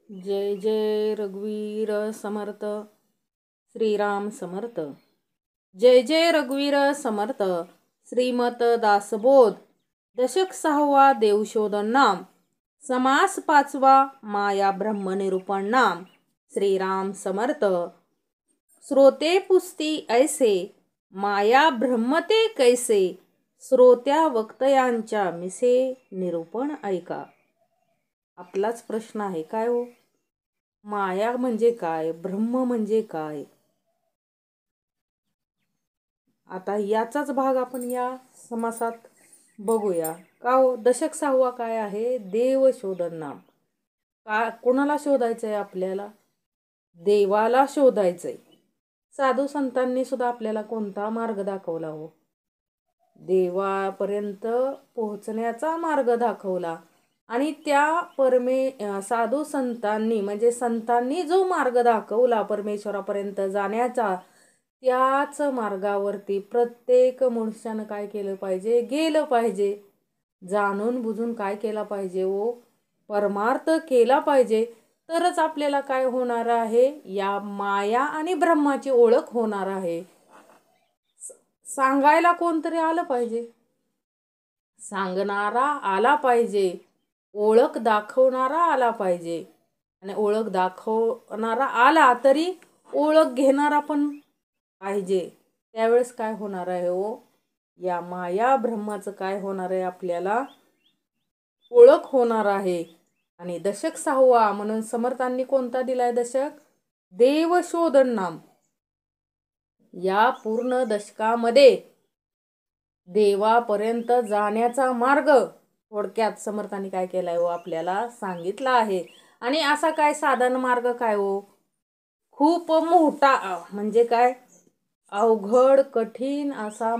जय जय रघुवीर समर्थ श्रीराम समर्थ। जय जय रघुवीर समर्थ। श्रीमत दासबोध। दशक 6वा देवशोधन नाम। समास 5वा माया ब्रह्मनिरूपण नाम। श्रीराम समर्थ। श्रोते पुस्ती ऐसे माया ब्रह्मते कैसे, श्रोत्या वक्तयांच्या मिसे निरूपण ऐका। आपलाच प्रश्न आहे, काय हो, माया म्हणजे काय, ब्रह्म म्हणजे काय? आता याचाच भाग आपण या समासात बघूया। का हो, दशक 6वा काय आहे? देव शोधन नाम। कोणाला शोधायचंय आपल्याला? देवाला शोधायचंय। साधू संतांनी सुद्धा आपल्याला कोणता मार्ग दाखवला हो? देवापर्यंत पोहोचण्याचा मार्ग दाखवला। आणि त्या साधू संतांनी म्हणजे संतांनी जो मार्ग दाखवला परमेश्वरापर्यंत जाण्याचा, त्याच मार्गावरती प्रत्येक मनुष्यानं काय केलं पाहिजे? गेलं पाहिजे। जाणून बुजून काय केला पाहिजे हो? परमार्थ केला पाहिजे। तरच आपल्याला काय होणार आहे? या माया आणि ब्रह्माची ओळख होणार आहे। सांगायला कोणतरी आलं पाहिजे, सांगणारा आला पाहिजे, ओळख दाखवणारा आला पाहिजे। आणि ओळख दाखवणारा आला तरी ओळख घेणारा पण पाहिजे। त्यावेळेस काय होणार आहे हो? या माया ब्रह्माचं काय होणार आहे? आपल्याला ओळख होणार आहे। आणि दशक 6वा म्हणून समर्थांनी कोणता दिलाय दशक? देवशोधन नाम। या पूर्ण दशकामध्ये देवापर्यंत जाण्याचा मार्ग थोडक्यात समर्थांनी काय केलाय हो? आपल्याला सांगितला आहे। आणि असा काय साधन मार्ग काय हो? खूप मोठा म्हणजे काय, अवघड कठीण असा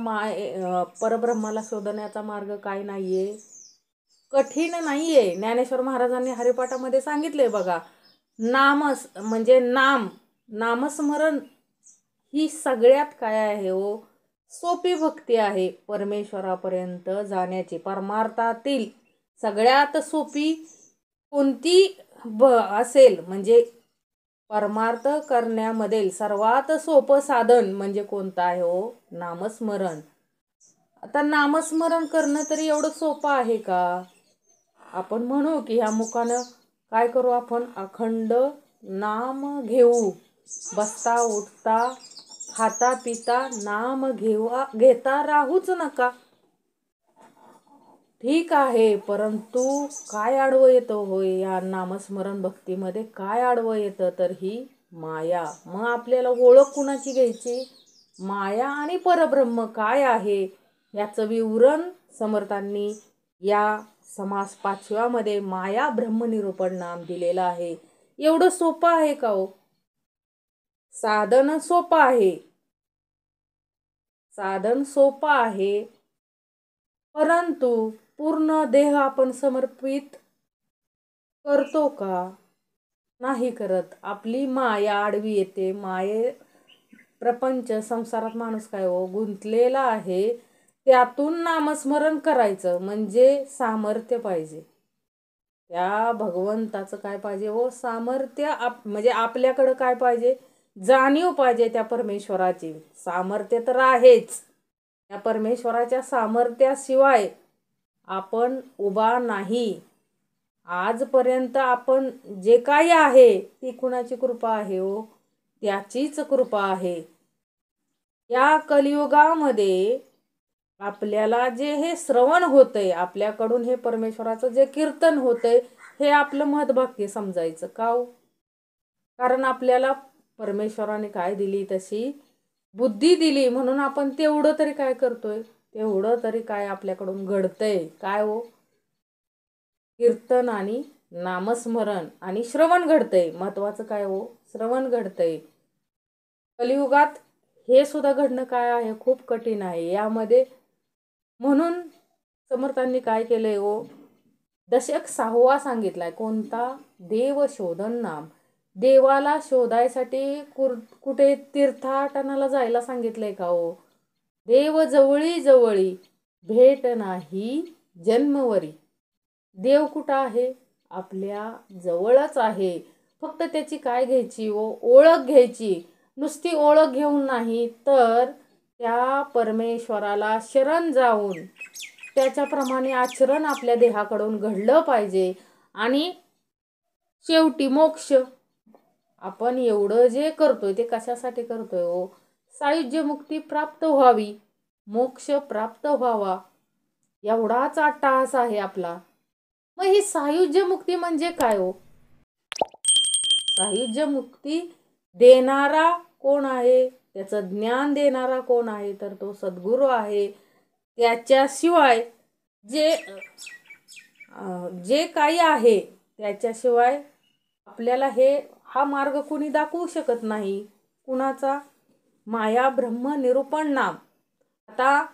परब्रह्माला शोधण्याचा मार्ग काय नाहीये, कठीण नाहीये। ज्ञानेश्वर महाराजांनी हरिपाठामध्ये सांगितले बघा, म्हणजे नामस्मरण ही सगळ्यात काय आहे हो? सोपी भक्ती आहे परमेश्वरापर्यंत जाण्याची। परमार्थातील सगळ्यात सोपी कोणती असेल म्हणजे परमार्थ करण्यामध्ये सर्वात सोपं साधन म्हणजे कोणतं आहे हो? नामस्मरण। आता नामस्मरण करणं तरी एवढं सोपं आहे का? आपण म्हणू की ह्या मुखानं काय करू आपण? अखंड नाम घेऊ, बसता उठता खाता पिता नाम घेता राहूच नका। ठीक आहे, परंतु काय आडवं येतं होय या नामस्मरण भक्तीमध्ये? काय आडवं येतं? तर ही माया। मग आपल्याला ओळख कुणाची घ्यायची? माया आणि परब्रह्म काय आहे याचं विवरण समर्थांनी या समास 5व्यामध्ये माया ब्रह्मनिरूपण नाम दिलेलं आहे। एवढं सोपं आहे का हो? साधन सोपं आहे, साधन सोपं आहे, परंतु पूर्ण देह आपण समर्पित करतो का? नाही करत। आपली माया आडवी येते। प्रपंच संसारात माणूस काय हो? गुंतलेला आहे। त्यातून नामस्मरण करायचं म्हणजे सामर्थ्य पाहिजे। त्या भगवंताचं काय पाहिजे हो? सामर्थ्य। म्हणजे आपल्याकडं काय पाहिजे? जाणीव पाहिजे त्या परमेश्वराची। सामर्थ्य तर आहेच, त्या परमेश्वराच्या सामर्थ्याशिवाय आपण उभा नाही। आजपर्यंत आपण जे काही आहे ती कुणाची कृपा आहे हो? त्याचीच कृपा आहे। या कलियुगामध्ये आपल्याला जे हे श्रवण होतंय, आपल्याकडून हे परमेश्वराचं जे कीर्तन होतंय, हे आपलं महत्भाग्य समजायचं का हो? कारण आपल्याला परमेश्वराने काय दिली? तशी बुद्धी दिली, म्हणून आपण तेवढं तरी काय करतोय? तेवढं तरी काय आपल्याकडून घडतंय? काय हो? कीर्तन आणि नामस्मरण आणि श्रवण घडतंय। महत्वाचं काय हो? श्रवण घडतंय। कलियुगात हे सुद्धा घडणं काय आहे? खूप कठीण आहे यामध्ये। म्हणून समर्थांनी काय केलंय हो? दशक 6वा सांगितलाय कोणता? देवशोधन नाम। देवाला शोधायसाठी कुठे तीर्थाटनाला जायला सांगितलंय का हो? देव जवळी जवळी भेट नाही जन्मवरी। देव कुठं आहे? आपल्या जवळच आहे। फक्त त्याची काय घ्यायची ओळख घ्यायची. नुसती ओळख घेऊन नाही तर त्या परमेश्वराला शरण जाऊन त्याच्याप्रमाणे आचरण आपल्या देहाकडून घडलं पाहिजे. आणि शेवटी मोक्ष. आपण एवढं जे करतोय ते कशासाठी करतोय सायुज्य मुक्ती प्राप्त व्हावी, मोक्ष प्राप्त व्हावा, एवढाच अट्टहास आहे आपला. मग ही सायुज्य मुक्ती म्हणजे काय सायुज्य मुक्ती देणारा कोण आहे, त्याचं ज्ञान देणारा कोण आहे, तर तो सद्गुरू आहे. त्याच्याशिवाय जे काही आहे त्याच्याशिवाय आपल्याला हा मार्ग कुणी दाखवू शकत नाही. कुणाचा? माया ब्रह्म निरूपण नाम. आता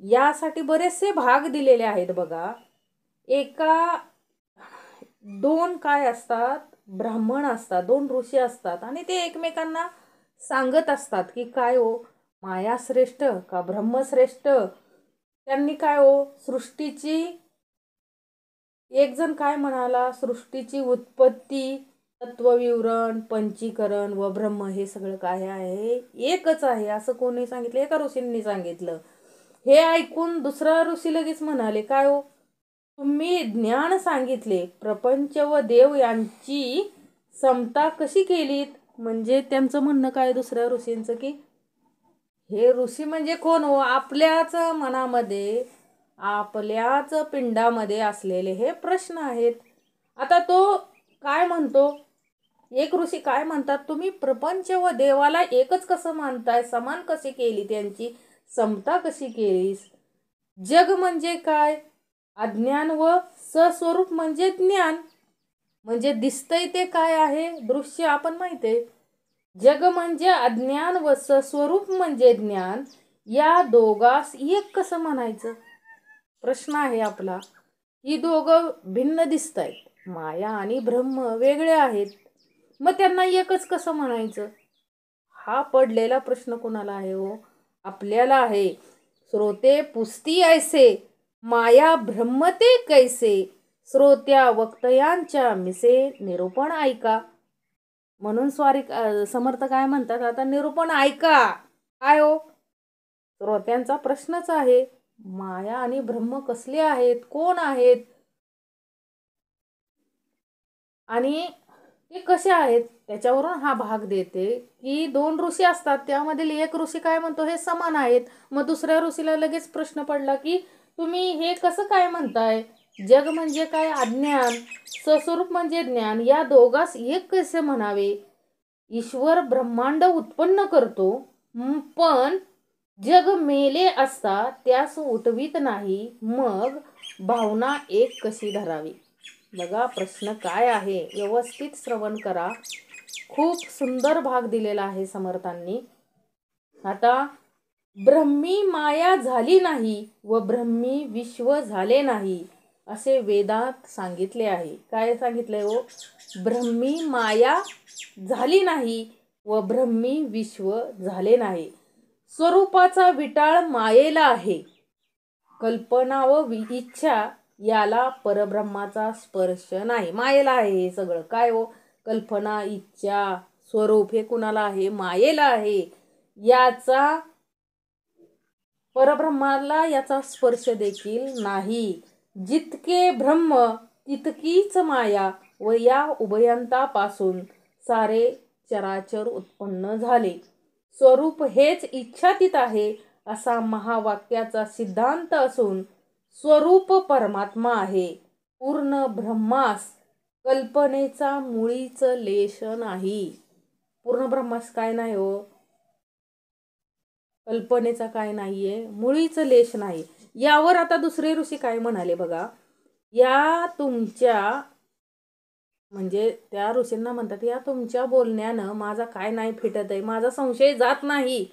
यासाठी बरेचसे भाग दिलेले आहेत बघा. दोन काय असतात, ब्राह्मण असतात, दोन ऋषी असतात आणि ते एकमेकांना सांगत असतात की काय माया श्रेष्ठ का ब्रह्म श्रेष्ठ. त्यांनी काय सृष्टीची, एक जण काय म्हणाला, सृष्टीची उत्पत्ती, तत्वविवरण, पंचीकरण व ब्रह्म हे सगळं काय आहे, एकच आहे असं कोणी सांगितलं? एका ऋषींनी सांगितलं. हे ऐकून दुसरा ऋषी लगेच म्हणाले, काय तुम्ही ज्ञान सांगितले, प्रपंच व देव यांची समता कशी केलीत? म्हणजे त्यांचं म्हणणं काय दुसऱ्या ऋषींचं की हे ऋषी म्हणजे कोण आपल्याच मनामध्ये, आपल्याच पिंडामध्ये असलेले हे प्रश्न आहेत. आता तो काय म्हणतो, एक ऋषी काय म्हणतात, तुम्ही प्रपंच व देवाला एकच कसं मानताय, समान कशी केली, त्यांची समता कशी केलीस? जग म्हणजे काय? अज्ञान व सस्वरूप म्हणजे ज्ञान. म्हणजे दिसतंय ते काय आहे, दृश्य आपण माहिती आहे. जग म्हणजे अज्ञान व सस्वरूप म्हणजे ज्ञान. या दोघास एक कसं म्हणायचं? प्रश्न आहे आपला. ही दोघं भिन्न दिसतायत, माया आणि ब्रह्म वेगळे आहेत, मग त्यांना एकच कसं म्हणायचं? हा पडलेला प्रश्न कोणाला आहे आपल्याला आहे. श्रोते पुसती ऐसे, माया ब्रह्मते कैसे, श्रोत्या वक्तयांच्या मिसे निरूपण ऐका. म्हणून समर्थ काय म्हणतात, आता निरूपण ऐका. काय श्रोत्यांचा प्रश्नच आहे, माया आणि ब्रह्म कसले आहेत, कोण आहेत आणि ते कसे आहेत, त्याच्यावरून हा भाग देते की दोन ऋषी असतात, त्यामधील एक ऋषी काय म्हणतो हे समान आहेत. मग दुसऱ्या ऋषीला लगेच प्रश्न पडला की तुम्ही हे कसं काय म्हणताय? जग म्हणजे काय? अज्ञान. सस्वरूप म्हणजे ज्ञान. या दोघास एक कसे म्हणावे? ईश्वर ब्रह्मांड उत्पन्न करतो, पण जग मेले असता त्यास उठवीत नाही, मग भावना एक कशी धरावी? बघा प्रश्न काय आहे, व्यवस्थित श्रवण करा. खूप सुंदर भाग दिलेला आहे समर्थांनी. आता ब्रह्मी माया झाली नाही व ब्रह्मी विश्व झाले नाही असे वेदात सांगितले आहे. काय सांगितलंय ब्रह्मी माया झाली नाही व ब्रह्मी विश्व झाले नाही. स्वरूपाचा विटाळ मायेला आहे. कल्पना व इच्छा याला परब्रह्माचा स्पर्श नाही. मायेला आहे हे सगळं. काय कल्पना, इच्छा, स्वरूप हे कुणाला आहे? मायेला आहे. याचा परब्रह्माला याचा स्पर्श देखील नाही. जितके ब्रह्म तितकीच माया व या उभयंतापासून सारे चराचर उत्पन्न झाले. स्वरूप हेच इच्छातीत आहे असा महावाक्याचा सिद्धांत असून स्वरूप परमात्मा आहे. पूर्ण ब्रह्मास कल्पनेचा मुळीच लेश नाही. पूर्ण ब्रह्मास काय नाही कल्पनेचा काय नाहीये, मुळीच लेश नाही. यावर आता दुसरे ऋषी काय म्हणाले बघा. या तुमच्या म्हणजे त्या ऋषींना म्हणतात, या तुमच्या बोलण्यानं माझा काय नाही फिटत आहे, माझा संशय जात नाही.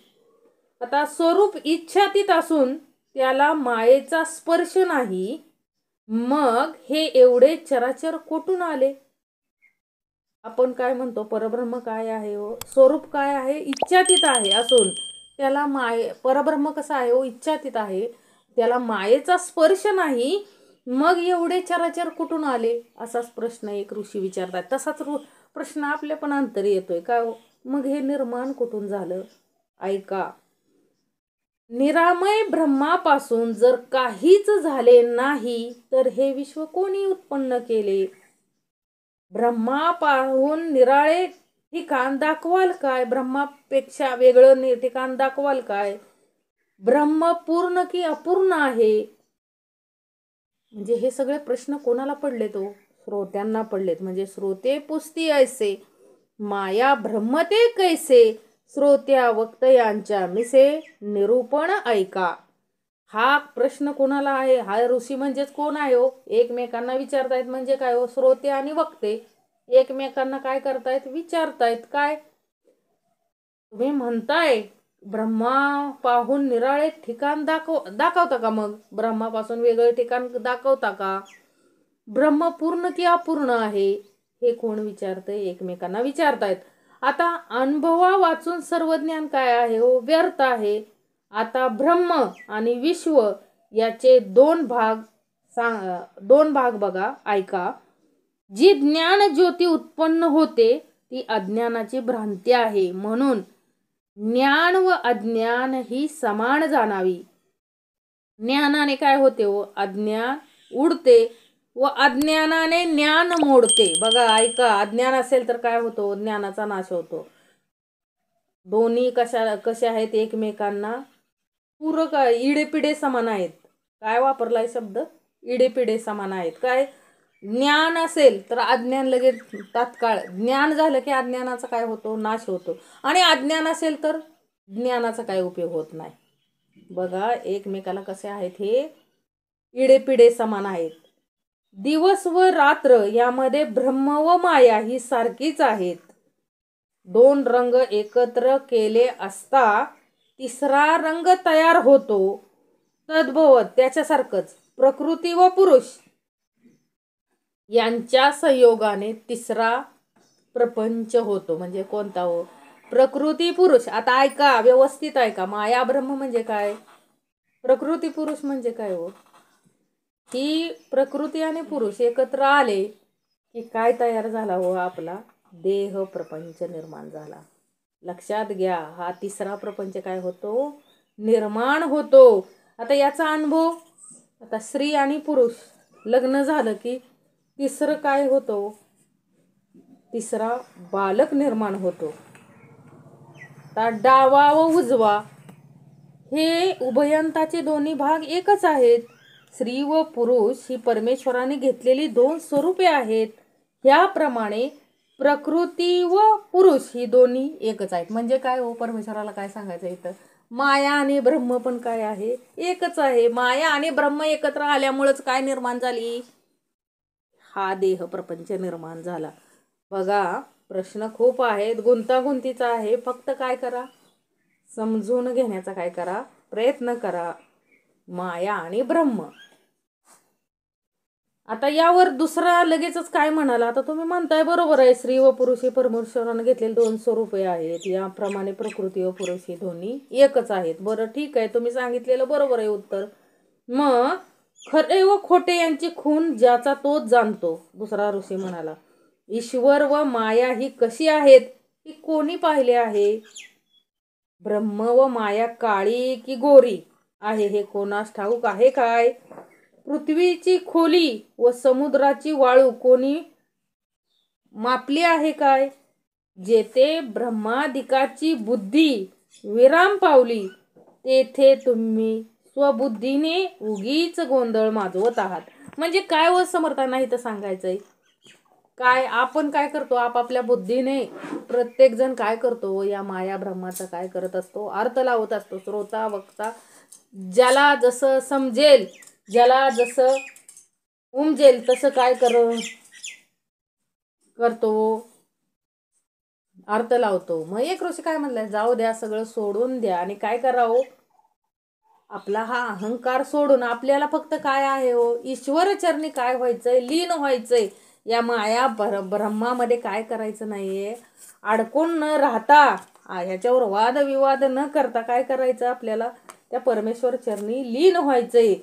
आता स्वरूप इच्छातीत असून त्याला मायेचा स्पर्श नाही, मग हे एवढे चराचर कुठून आले? आपण काय म्हणतो परब्रह्म काय आहे स्वरूप काय आहे? इच्छातीत आहे असून त्याला परब्रह्म कसा आहे इच्छातीत आहे, त्याला मायेचा स्पर्श नाही, मग एवढे चराचर कुठून आले असाच प्रश्न एक ऋषी विचारतात. तसाच प्रश्न आपल्या पण अंतरी येतोय काय हो? मग हे निर्माण कुठून झालं? ऐका, निरामय ब्रह्मापासून जर काहीच झाले नाही तर हे विश्व कोणी उत्पन्न केले? ब्रह्मापासून निराळे ठिकाण दाखवाल काय? ब्रह्मापेक्षा वेगळं ठिकाण दाखवाल काय? ब्रह्म पूर्ण की अपूर्ण आहे? म्हणजे हे सगळे प्रश्न कोणाला पडले? तो श्रोत्यांना पडलेत. म्हणजे श्रोते पुसती ऐसे माया ब्रह्मते कैसे, श्रोत्या वक्तयांच्या मिसे निरूपण ऐका. हा प्रश्न कोणाला आहे? हा ऋषी म्हणजेच कोण आहे हो? एकमेकांना विचारतायत. म्हणजे काय हो? श्रोते आणि वक्ते एकमेकांना काय करतायत? विचारतायत. काय तुम्ही म्हणताय ब्रह्मा पाहून निराळे ठिकाण दाखवता का? मग ब्रह्मापासून वेगळे ठिकाण दाखवता का? ब्रह्म पूर्ण की अपूर्ण आहे? हे कोण विचारतंय? एकमेकांना विचारतायत. आता अनुभवा वाचून सर्व ज्ञान काय आहे हो? व्यर्थ आहे. आता ब्रह्म आणि विश्व याचे दोन भाग बघा, ऐका. जी ज्ञान ज्योती उत्पन्न होते ती अज्ञानाची भ्रांती आहे. म्हणून ज्ञान व अज्ञान ही समान जाणावी. ज्ञानाने काय होते हो? अज्ञान उडते व अज्ञानाने ज्ञान मोडते. बघा, ऐका, अज्ञान असेल तर काय होतो? ज्ञानाचा नाश होतो. दोन्ही कशा आहेत? एकमेकांना पूरक, इडेपिडे समान आहेत. काय वापरलाय शब्द? इडेपिडे समान आहेत. काय ज्ञान असेल तर अज्ञान लगेच तात्काळ ज्ञान झालं की अज्ञानाचा काय होतो? नाश होतो. आणि अज्ञान असेल तर ज्ञानाचा काय उपयोग होत नाही. बघा, एकमेकाला कसे आहेत? हे इडेपिडे समान आहेत. दिवस व रात्र यामध्ये ब्रह्म व माया ही सारखीच आहेत. दोन रंग एकत्र केले असता तिसरा रंग तयार होतो. तद्भवत त्याच्यासारखंच प्रकृती व पुरुष यांच्या संयोगाने तिसरा प्रपंच होतो. म्हणजे कोणता हो? प्रकृती पुरुष. आता ऐका, व्यवस्थित ऐका. माया ब्रह्म म्हणजे काय? प्रकृती पुरुष म्हणजे काय हो? ही प्रकृती आणि पुरुष एकत्र आले की काय तयार झाला हो? आपला देह प्रपंच निर्माण झाला. लक्षात घ्या, हा तिसरा प्रपंच काय होतो? निर्माण होतो. आता याचा अनुभव, आता स्त्री आणि पुरुष लग्न झालं की तिसरं काय होतो? तिसरा बालक निर्माण होतो. आता डावा व उजवा हे उभयंताचे दोन्ही भाग एकच आहेत. स्त्री व पुरुष ही परमेश्वराने घेतलेली दोन स्वरूपे आहेत. ह्याप्रमाणे प्रकृती व पुरुष ही दोन्ही एकच आहेत. म्हणजे काय हो? परमेश्वराला काय सांगायचं इथं? माया आणि ब्रह्म पण काय आहे? एकच आहे. माया आणि ब्रह्म एकत्र आल्यामुळेच काय निर्माण झाली? हा देह प्रपंच निर्माण झाला. बघा, प्रश्न खूप आहेत, गुंतागुंतीचा आहे. फक्त काय करा? समजून घेण्याचा काय करा? प्रयत्न करा. माया आणि ब्रह्म. आता यावर दुसरा लगेचच काय म्हणाला? आता तुम्ही म्हणताय बरोबर आहे, स्त्री व पुरुष हे परमेश्वराने घेतलेले दोन स्वरूपे आहेत. याप्रमाणे प्रकृती व पुरुष हे दोन्ही एकच आहेत. बरं, ठीक आहे, तुम्ही सांगितलेलं बरोबर आहे उत्तर. मग खरे व खोटे यांची खून ज्याचा तोच जाणतो. दुसरा ऋषी म्हणाला, ईश्वर व माया ही कशी आहेत ही कोणी पाहिले आहे? ब्रह्म व माया काळी की गोरी आहे हे कोणास ठाऊक आहे काय? पृथ्वीची खोली व समुद्राची वाळू कोणी मापली आहे काय? जेथे ब्रह्मादिकाची बुद्धी विराम पावली तेथे तुम्ही स्वबुद्धीने उगीच गोंधळ माजवत आहात. म्हणजे काय व समर्थांना इथं सांगायचंय? काय आपण काय करतो? आपापल्या बुद्धीने प्रत्येक जण काय करतो? या माया ब्रह्माचा काय करत असतो? अर्थ लावत असतो. श्रोता वक्ता ज्याला जसं समजेल, ज्याला जसं उमजेल तसं काय करतो? अर्थ लावतो. मग एक ऋषी काय म्हणलाय? जाऊ द्या, सगळं सोडून द्या आणि काय करावं? आपला हा अहंकार सोडून आपल्याला फक्त काय आहे हो? ईश्वर चरणी काय व्हायचंय? लीन व्हायचंय. या माया ब्रह्मामध्ये काय करायचं नाहीये? अडकून न राहता, ह्याच्यावर वादविवाद न करता काय करायचं? आपल्याला त्या परमेश्वर चरणी लीन व्हायचंय.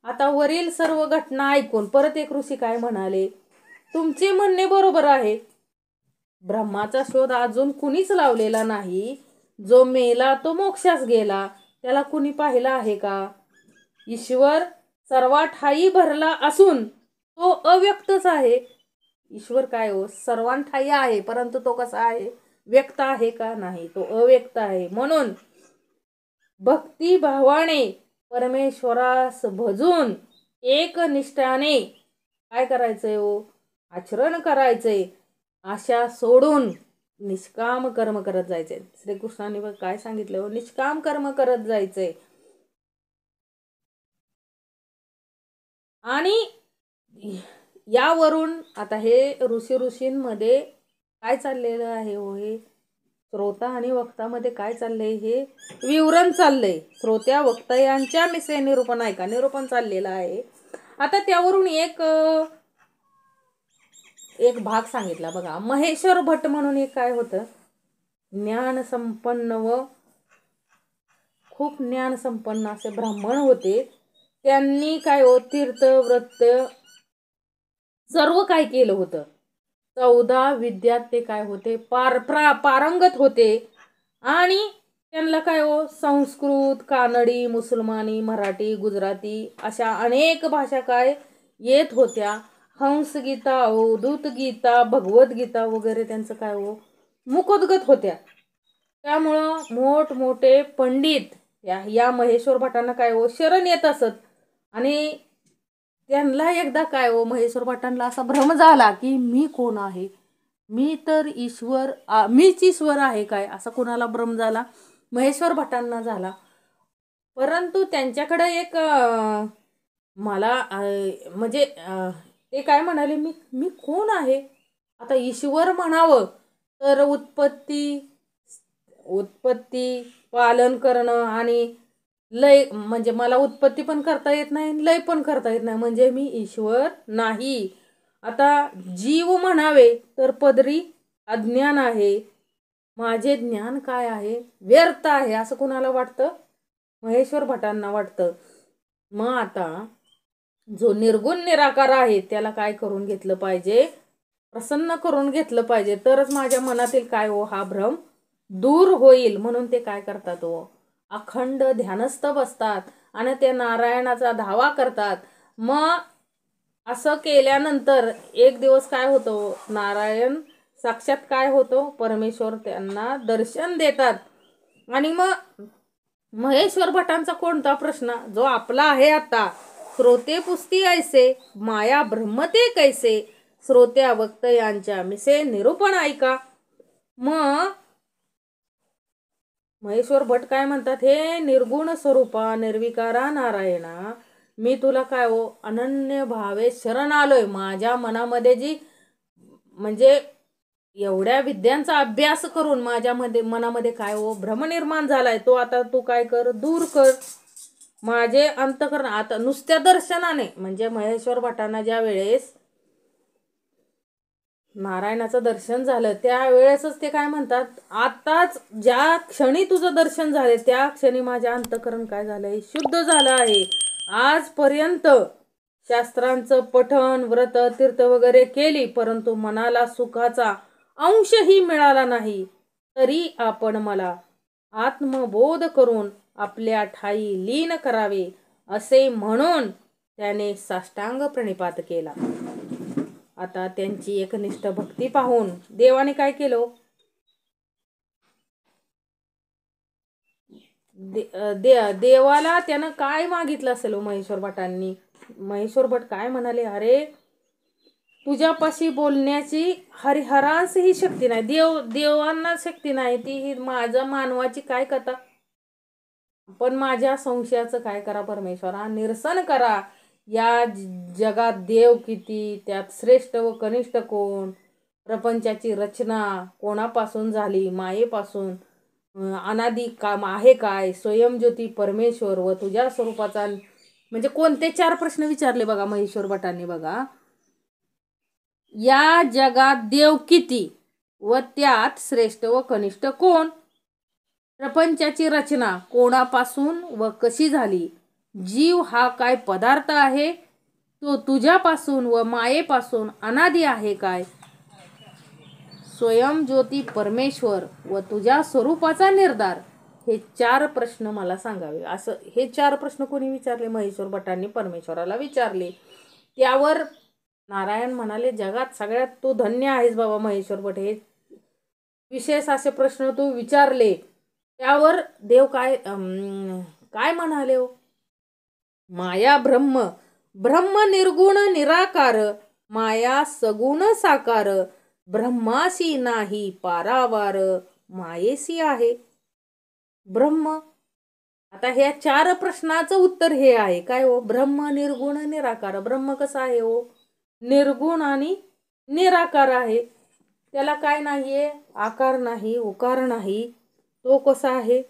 आता वरील सर्व घटना ऐकून परत एक ऋषी काय म्हणाले, तुमचे म्हणणे बरोबर आहे. ब्रह्माचा शोध अजून कुणीच लावलेला नाही. जो मेला तो मोक्षास गेला, त्याला कुणी पाहिला आहे का? ईश्वर सर्वात ठायी भरला असून तो अव्यक्तच आहे. ईश्वर काय हो, सर्वांठायी आहे, परंतु तो कसा आहे? व्यक्त आहे का? नाही, तो अव्यक्त आहे. म्हणून भक्तिभावाने परमेश्वरास भजून एकनिष्ठाने काय करायचंय हो? आचरण करायचंय. आशा सोडून निष्काम कर्म करत जायचंय. श्रीकृष्णाने काय सांगितलं हो? निष्काम कर्म करत जायचंय. आणि यावरून आता हे ऋषींमध्ये काय चाललेलं आहे हो? हे श्रोता आणि वक्तामध्ये काय चाललंय? हे विवरण चाललंय. श्रोत्या वक्ता यांच्या मिसे निरूपण ऐका, निरूपण चाललेलं आहे. आता त्यावरून एक भाग सांगितला बघा. महेश्वर भट्ट म्हणून एक काय होतं, ज्ञान संपन्न व खूप ज्ञान संपन्न असे ब्राह्मण होते. त्यांनी काय हो, तीर्थ व्रत सर्व काय केलं होतं. 14 विद्यात ते काय होते, पारंगत होते. आणि त्यांना काय हो, संस्कृत, कानडी, मुसलमानी, मराठी, गुजराती अशा अनेक भाषा काय येत होत्या. हंसगीता, अवधूत गीता, भगवद्गीता वगैरे त्यांचं काय हो, मुखोद्गत होत्या. त्यामुळं मोठमोठे पंडित या महेश्वर भटांना काय हो, शरण येत असत. आणि त्यांना एकदा काय हो, महेश्वर भटांना असा भ्रम झाला की मी कोण आहे, मी तर ईश्वर, मीच ईश्वर आहे काय, असा कोणाला भ्रम झाला? महेश्वर भटांना झाला. परंतु त्यांच्याकडे एक मला म्हणजे ते काय म्हणाले, मी कोण आहे? आता ईश्वर म्हणावं तर उत्पत्ती पालन करणं आणि लय, म्हणजे मला उत्पत्ती पण करता येत नाही, लय पण करता येत नाही, म्हणजे मी ईश्वर नाही. आता जीव म्हणावे तर पदरी अज्ञान आहे. माझे ज्ञान काय आहे? व्यर्थ आहे, असं कुणाला वाटतं? महेश्वर भटांना वाटतं. मग आता जो निर्गुण निराकार आहे त्याला काय करून घेतलं पाहिजे? प्रसन्न करून घेतलं पाहिजे, तरच माझ्या मनातील काय हो, हा भ्रम दूर होईल. म्हणून ते काय करतात हो, अखंड ध्यानस्थ बसतात आणि ते नारायणाचा धावा करतात. मग असं केल्यानंतर एक दिवस काय होतं, नारायण साक्षात काय होतो, परमेश्वर त्यांना दर्शन देतात. आणि मग महेश्वर भटांचा कोणता प्रश्न जो आपला आहे आता, श्रोते पुस्ती ऐसे माया ब्रह्मते कैसे, श्रोत्या वक्त यांच्या मिसे निरूपण ऐका. मग महेश्वर भट काय म्हणतात, हे निर्गुण स्वरूपा निर्विकारा नारायणा, मी तुला काय हो, अनन्य भावे शरण आलोय. माझ्या मनामध्ये जी म्हणजे एवढ्या विद्यांचा अभ्यास करून माझ्या मनामध्ये काय हो, भ्रम निर्माण झालाय, तो आता तू काय कर, दूर कर. माझे अंतःकरण आता नुसत्या दर्शनाने, म्हणजे महेश्वर भटांना ज्या वेळेस नारायणाचं दर्शन झालं त्यावेळेसच ते काय म्हणतात, आताच ज्या क्षणी तुझं दर्शन झाले त्या क्षणी माझ्या अंतःकरण काय झालंय, शुद्ध झालं आहे. आजपर्यंत शास्त्रांचं पठण, व्रत, तीर्थ वगैरे केली, परंतु मनाला सुखाचा अंशही मिळाला नाही. तरी आपण मला आत्मबोध करून आपल्या ठाई लीन करावे असे म्हणून त्याने साष्टांग प्रणिपात केला. आता त्यांची एकनिष्ठ भक्ती पाहून देवाने काय केलं, देवाला त्यानं काय मागितलं असेल महेश्वर भटांनी? महेश्वर भट काय म्हणाले, अरे तुझ्यापाशी बोलण्याची हरिहरांस ही शक्ती नाही, देवांना शक्ती नाही, ती माझ्या मानवाची काय कथा. पण माझ्या संशयाचं काय करा परमेश्वरा, निरसन करा. या जगात देव किती, त्यात श्रेष्ठ व कनिष्ठ कोण, प्रपंचाची रचना कोणापासून झाली, मायेपासून, अनादी काम आहे काय, स्वयंज्योती परमेश्वर व तुझ्या स्वरूपाचा, म्हणजे कोणते 4 प्रश्न विचारले बघा महेश्वर भटांनी. बघा, या जगात देव किती व त्यात श्रेष्ठ व कनिष्ठ कोण, प्रपंचाची रचना कोणापासून व कशी झाली, जीव हा काय पदार्थ आहे, तो तुझ्यापासून व मायेपासून अनादी आहे काय? स्वयं ज्योती परमेश्वर व तुझ्या स्वरूपाचा निर्धार, हे 4 प्रश्न मला सांगावे. असं हे 4 प्रश्न कोणी विचारले? महेश्वर भटांनी परमेश्वराला विचारले. त्यावर नारायण म्हणाले, जगात सगळ्यात तू धन्य आहेस बाबा महेश्वर भट, हे विशेष असे प्रश्न तू विचारले. त्यावर देव काय म्हणाले हो? माया ब्रह्म, ब्रह्म निर्गुण निराकार, माया सगुण साकार, ब्रह्मासी नाही पारावार, मायेसी आहे ब्रह्म. आता ह्या 4 प्रश्नाचं उत्तर हे आहे काय हो? ब्रह्म निर्गुण निराकार. ब्रह्म कसा आहे हो? निर्गुण आणि निराकार आहे. त्याला काय नाहीये? आकार नाही, उकार नाही. तो कसा आहे?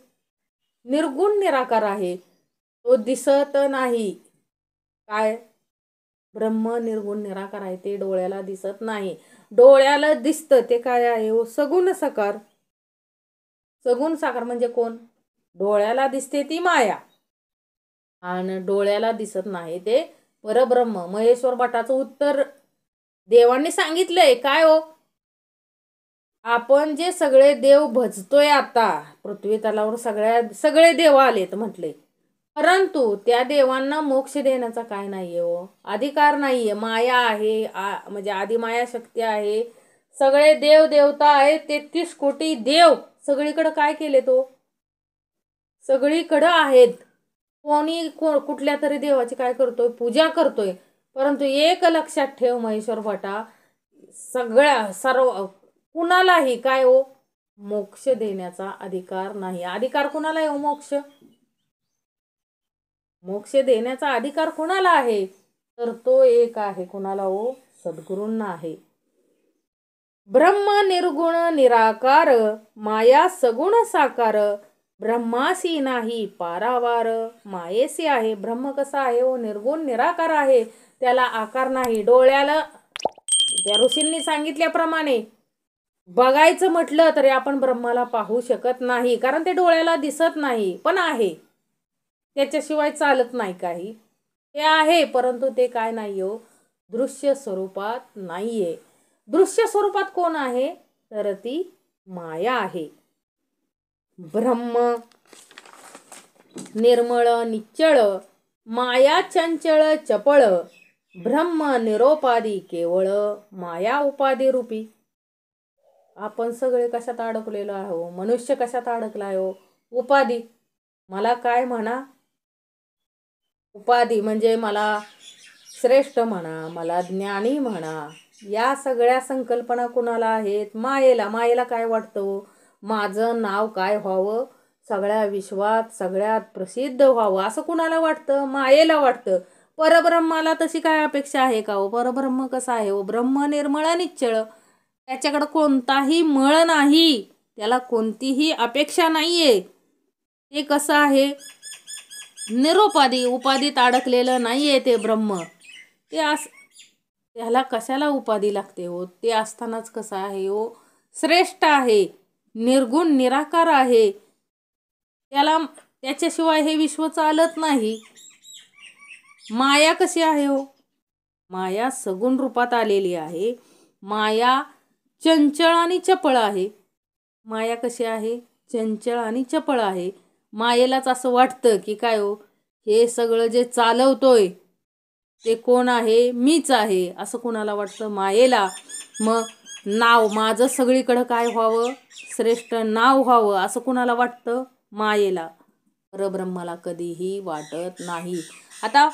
निर्गुण निराकार आहे. तो दिसत नाही. काय? ब्रह्म निर्गुण निराकार आहे, ते डोळ्याला दिसत नाही. डोळ्याला दिसतं ते काय आहे हो? सगुण साकार. सगुण साकार म्हणजे कोण? डोळ्याला दिसते ती माया आणि डोळ्याला दिसत नाही ते परब्रह्म. महेश्वर भटाचं उत्तर देवांनी सांगितलंय काय हो? आपण जे सगळे देव भजतोय आता पृथ्वी तलावर सगळे देव आलेत म्हटले, परंतु त्या देवांना मोक्ष देण्याचा काय नाहीये हो? अधिकार नाहीये. माया आहे, म्हणजे आदिमाया शक्ती आहे. सगळे देव देवता आहेत, 33 कोटी देव सगळीकडे काय केले तो? सगळीकडे आहेत. कोणी कुठल्या तरी देवाची काय करतोय? पूजा करतोय. परंतु एक लक्षात ठेव महेश्वर भटा, सर्व कुणालाही काय हो? मोक्ष देण्याचा अधिकार नाही. अधिकार कुणाला आहे हो? मोक्ष देण्याचा अधिकार कुणाला आहे? तर तो एक आहे. कुणाला हो? सद्गुरूंना आहे. ब्रह्म निर्गुण निराकार, माया सगुण साकार, ब्रह्मासी नाही पारावार, मायेसी आहे. ब्रह्म कसा आहे हो? निर्गुण निराकार आहे. त्याला आकार नाही. डोळ्याला त्या ऋषींनी सांगितल्याप्रमाणे बघायचं म्हटलं तरी आपण ब्रह्माला पाहू शकत नाही, कारण ते डोळ्याला दिसत नाही, पण आहे. त्याच्याशिवाय चालत नाही काही. ते आहे, परंतु ते काय नाही हो? दृश्य स्वरूपात नाहीये. दृश्य स्वरूपात कोण आहे? तर ती माया आहे. ब्रह्म निर्मळ निश्चळ, माया चंचळ चपळ, ब्रह्म निरोपादी केवळ, माया उपाधी रूपी. आपण सगळे कशात अडकलेलो आहो? मनुष्य कशात अडकला आहे हो? उपाधी. मला काय म्हणा? उपाधी म्हणजे मला श्रेष्ठ म्हणा, मला ज्ञानी म्हणा. या सगळ्या संकल्पना कुणाला आहेत? मायेला. मायेला काय वाटतं? माझं नाव काय व्हावं? सगळ्या विश्वात सगळ्यात प्रसिद्ध व्हावं असं कुणाला वाटतं? मायेला वाटतं. परब्रह्माला तशी काय अपेक्षा आहे का हो? परब्रह्म कसा आहे हो? ब्रह्म निर्मळ निश्चळ. त्याच्याकडे कोणताही मळ नाही, त्याला कोणतीही अपेक्षा नाहीये. ते कसं आहे? निरोपाधी, उपाधीत अडकलेलं नाहीये ते ब्रह्म. त्याला कशाला उपाधी लागते हो? ते असतानाच कसं आहे हो? श्रेष्ठ आहे, निर्गुण निराकार आहे. त्याच्याशिवाय हे विश्व चालत नाही. माया कशी आहे हो? माया सगुण रूपात आलेली आहे. माया चंचळ आणि चपळ आहे. माया कशी आहे? चंचळ आणि चपळ आहे. मायेलाच असं वाटतं की काय हो, हे सगळं जे चालवतोय ते कोण आहे? मीच आहे असं कोणाला वाटतं? मायेला. मग नाव माझं सगळीकडं काय व्हावं? श्रेष्ठ नाव व्हावं असं कुणाला वाटतं? मायेला. परब्रह्माला कधीही वाटत नाही. आता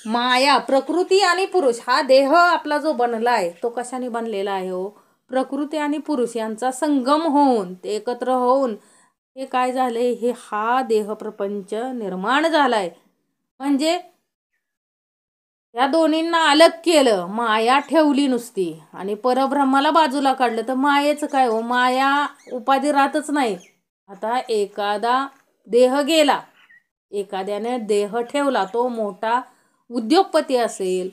माया, प्रकृती आणि पुरुष, हा देह आपला जो बनलाय तो कशाने बनलेला आहे हो? प्रकृती आणि पुरुष यांचा संगम होऊन, ते एकत्र होऊन हे काय झालंय? हा देह प्रपंच निर्माण झालाय. म्हणजे या दोन्हींना अलग केलं, माया ठेवली नुसती आणि परब्रह्माला बाजूला काढलं, तर मायेचं काय हो? माया उपाधी राहतच नाही. आता एखादा देह गेला, एखाद्याने देह ठेवला, तो मोठा उद्योगपती असेल,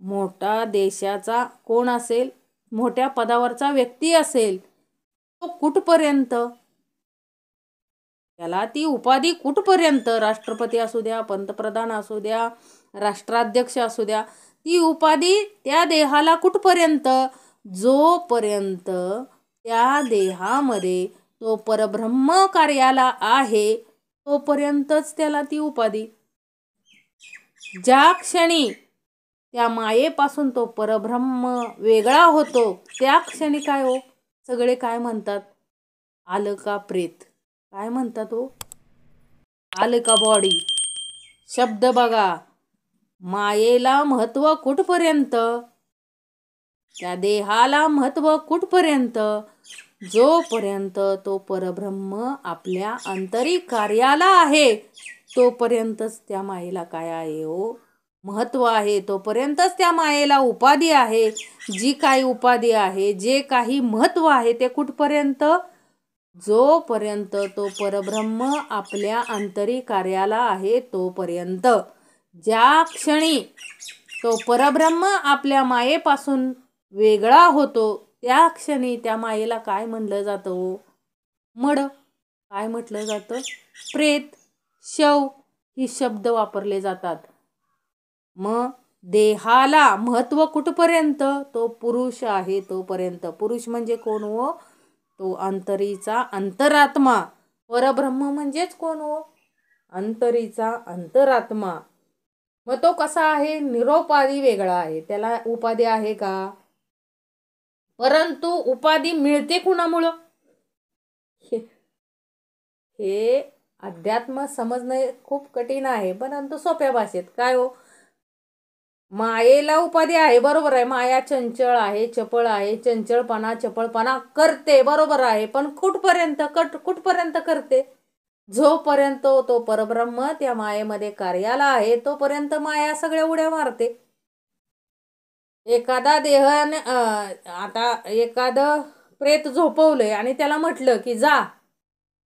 मोठा देशाचा कोण असेल, मोठ्या पदावरचा व्यक्ती असेल, तो कुठपर्यंत त्याला ती उपाधी कुठपर्यंत, राष्ट्रपती असू द्या, पंतप्रधान असू द्या, राष्ट्राध्यक्ष असू द्या, ती उपाधी त्या देहाला कुठपर्यंत, जोपर्यंत त्या देहामध्ये तो परब्रह्म कार्याला आहे तोपर्यंतच त्याला ती उपाधी. ज्या क्षणी त्या मायेपासून तो परब्रह्म वेगळा होतो त्या क्षणी काय हो, सगळे काय म्हणतात, आलं का प्रेत, काय म्हणतात हो, आलं का बॉडी. शब्द बघा, मायेला महत्त्व कुठपर्यंत, त्या देहाला महत्त्व कुठपर्यंत, जोपर्यंत तो परब्रह्म आपल्या आंतरिक कार्याला आहे तोपर्यंतच त्या मायेला काय आहे हो, महत्त्व आहे. तोपर्यंतच त्या मायेला उपाधी आहे. जी काही उपाधी आहे, जे काही महत्त्व आहे ते कुठपर्यंत, जोपर्यंत तो परब्रह्म आपल्या आंतरिक कार्याला आहे तोपर्यंत. ज्या क्षणी तो परब्रह्म आपल्या मायेपासून वेगळा होतो त्या क्षणी त्या मायेला काय म्हणलं जातं हो, मड. काय म्हटलं जातं, प्रेत, शव ही शब्द वापरले जातात. मग देहाला महत्त्व कुठपर्यंत, तो पुरुष आहे तोपर्यंत. पुरुष म्हणजे कोण हो, तो अंतरीचा अंतरात्मा. परब्रह्म म्हणजेच कोण हो, अंतरीचा अंतरात्मा. मग तो कसा आहे, निरोपाधी वेगळा आहे, त्याला उपाधी आहे का. परंतु उपाधी मिळते कुणामुळं, हे अध्यात्म समजणे खूप कठीण आहे, परंतु सोप्या भाषेत काय हो, मायेला उपाधी आहे, बरोबर आहे. माया चंचळ आहे, चपळ आहे, चंचळपणा चपळपणा करते, बरोबर आहे. पण कुठपर्यंत करते, जोपर्यंत तो परब्रह्म त्या मायेमध्ये कार्याला आहे तोपर्यंत माया सगळ्या उड्या मारते. एखादा देहाने आता एखादं प्रेत झोपवलंय आणि त्याला म्हटलं की जा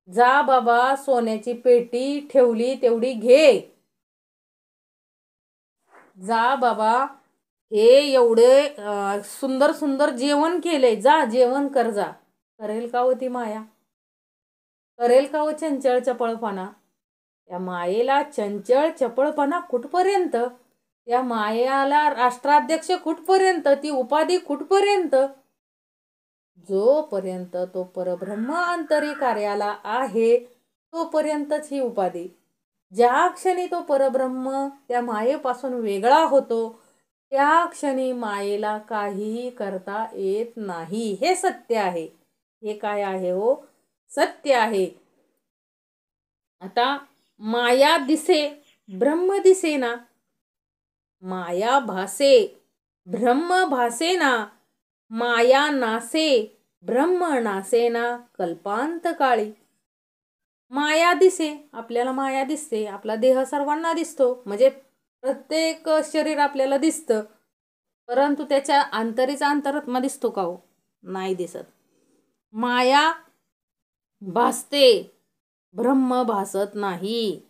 जा बाबा, सोन्याची पेटी ठेवली तेवढी घे, जा बाबा, हे एवढे सुंदर सुंदर जेवण केले, जा जेवण कर जा. करेल का होती माया, करेल का हो चंचळ चपळपणा. त्या मायेला चंचळ चपळपणा कुठपर्यंत, त्या मायाला राष्ट्राध्यक्ष कुठपर्यंत, ती उपाधी कुठपर्यंत, जोपर्यंत तो परब्रह्म आंतरिक कार्याला आहे तोपर्यंतच ही उपाधी. ज्या क्षणी तो परब्रह्म त्या मायेपासून वेगळा होतो त्या क्षणी मायेला काहीही करता येत नाही. हे सत्य आहे. हे काय आहे हो, सत्य आहे. आता माया दिसे, ब्रह्म दिसेना. माया भासे, ब्रह्म भासेना. माया नासे, ब्रह्म नासेना कल्पांत काळी. माया दिसे, आपल्याला माया दिसते, आपला देह सर्वांना दिसतो, म्हणजे प्रत्येक शरीर आपल्याला दिसतं, परंतु त्याच्या अंतरीचा अंतरात्मा दिसतो का हो, नाही दिसत. माया भासते, ब्रह्म भासत नाही.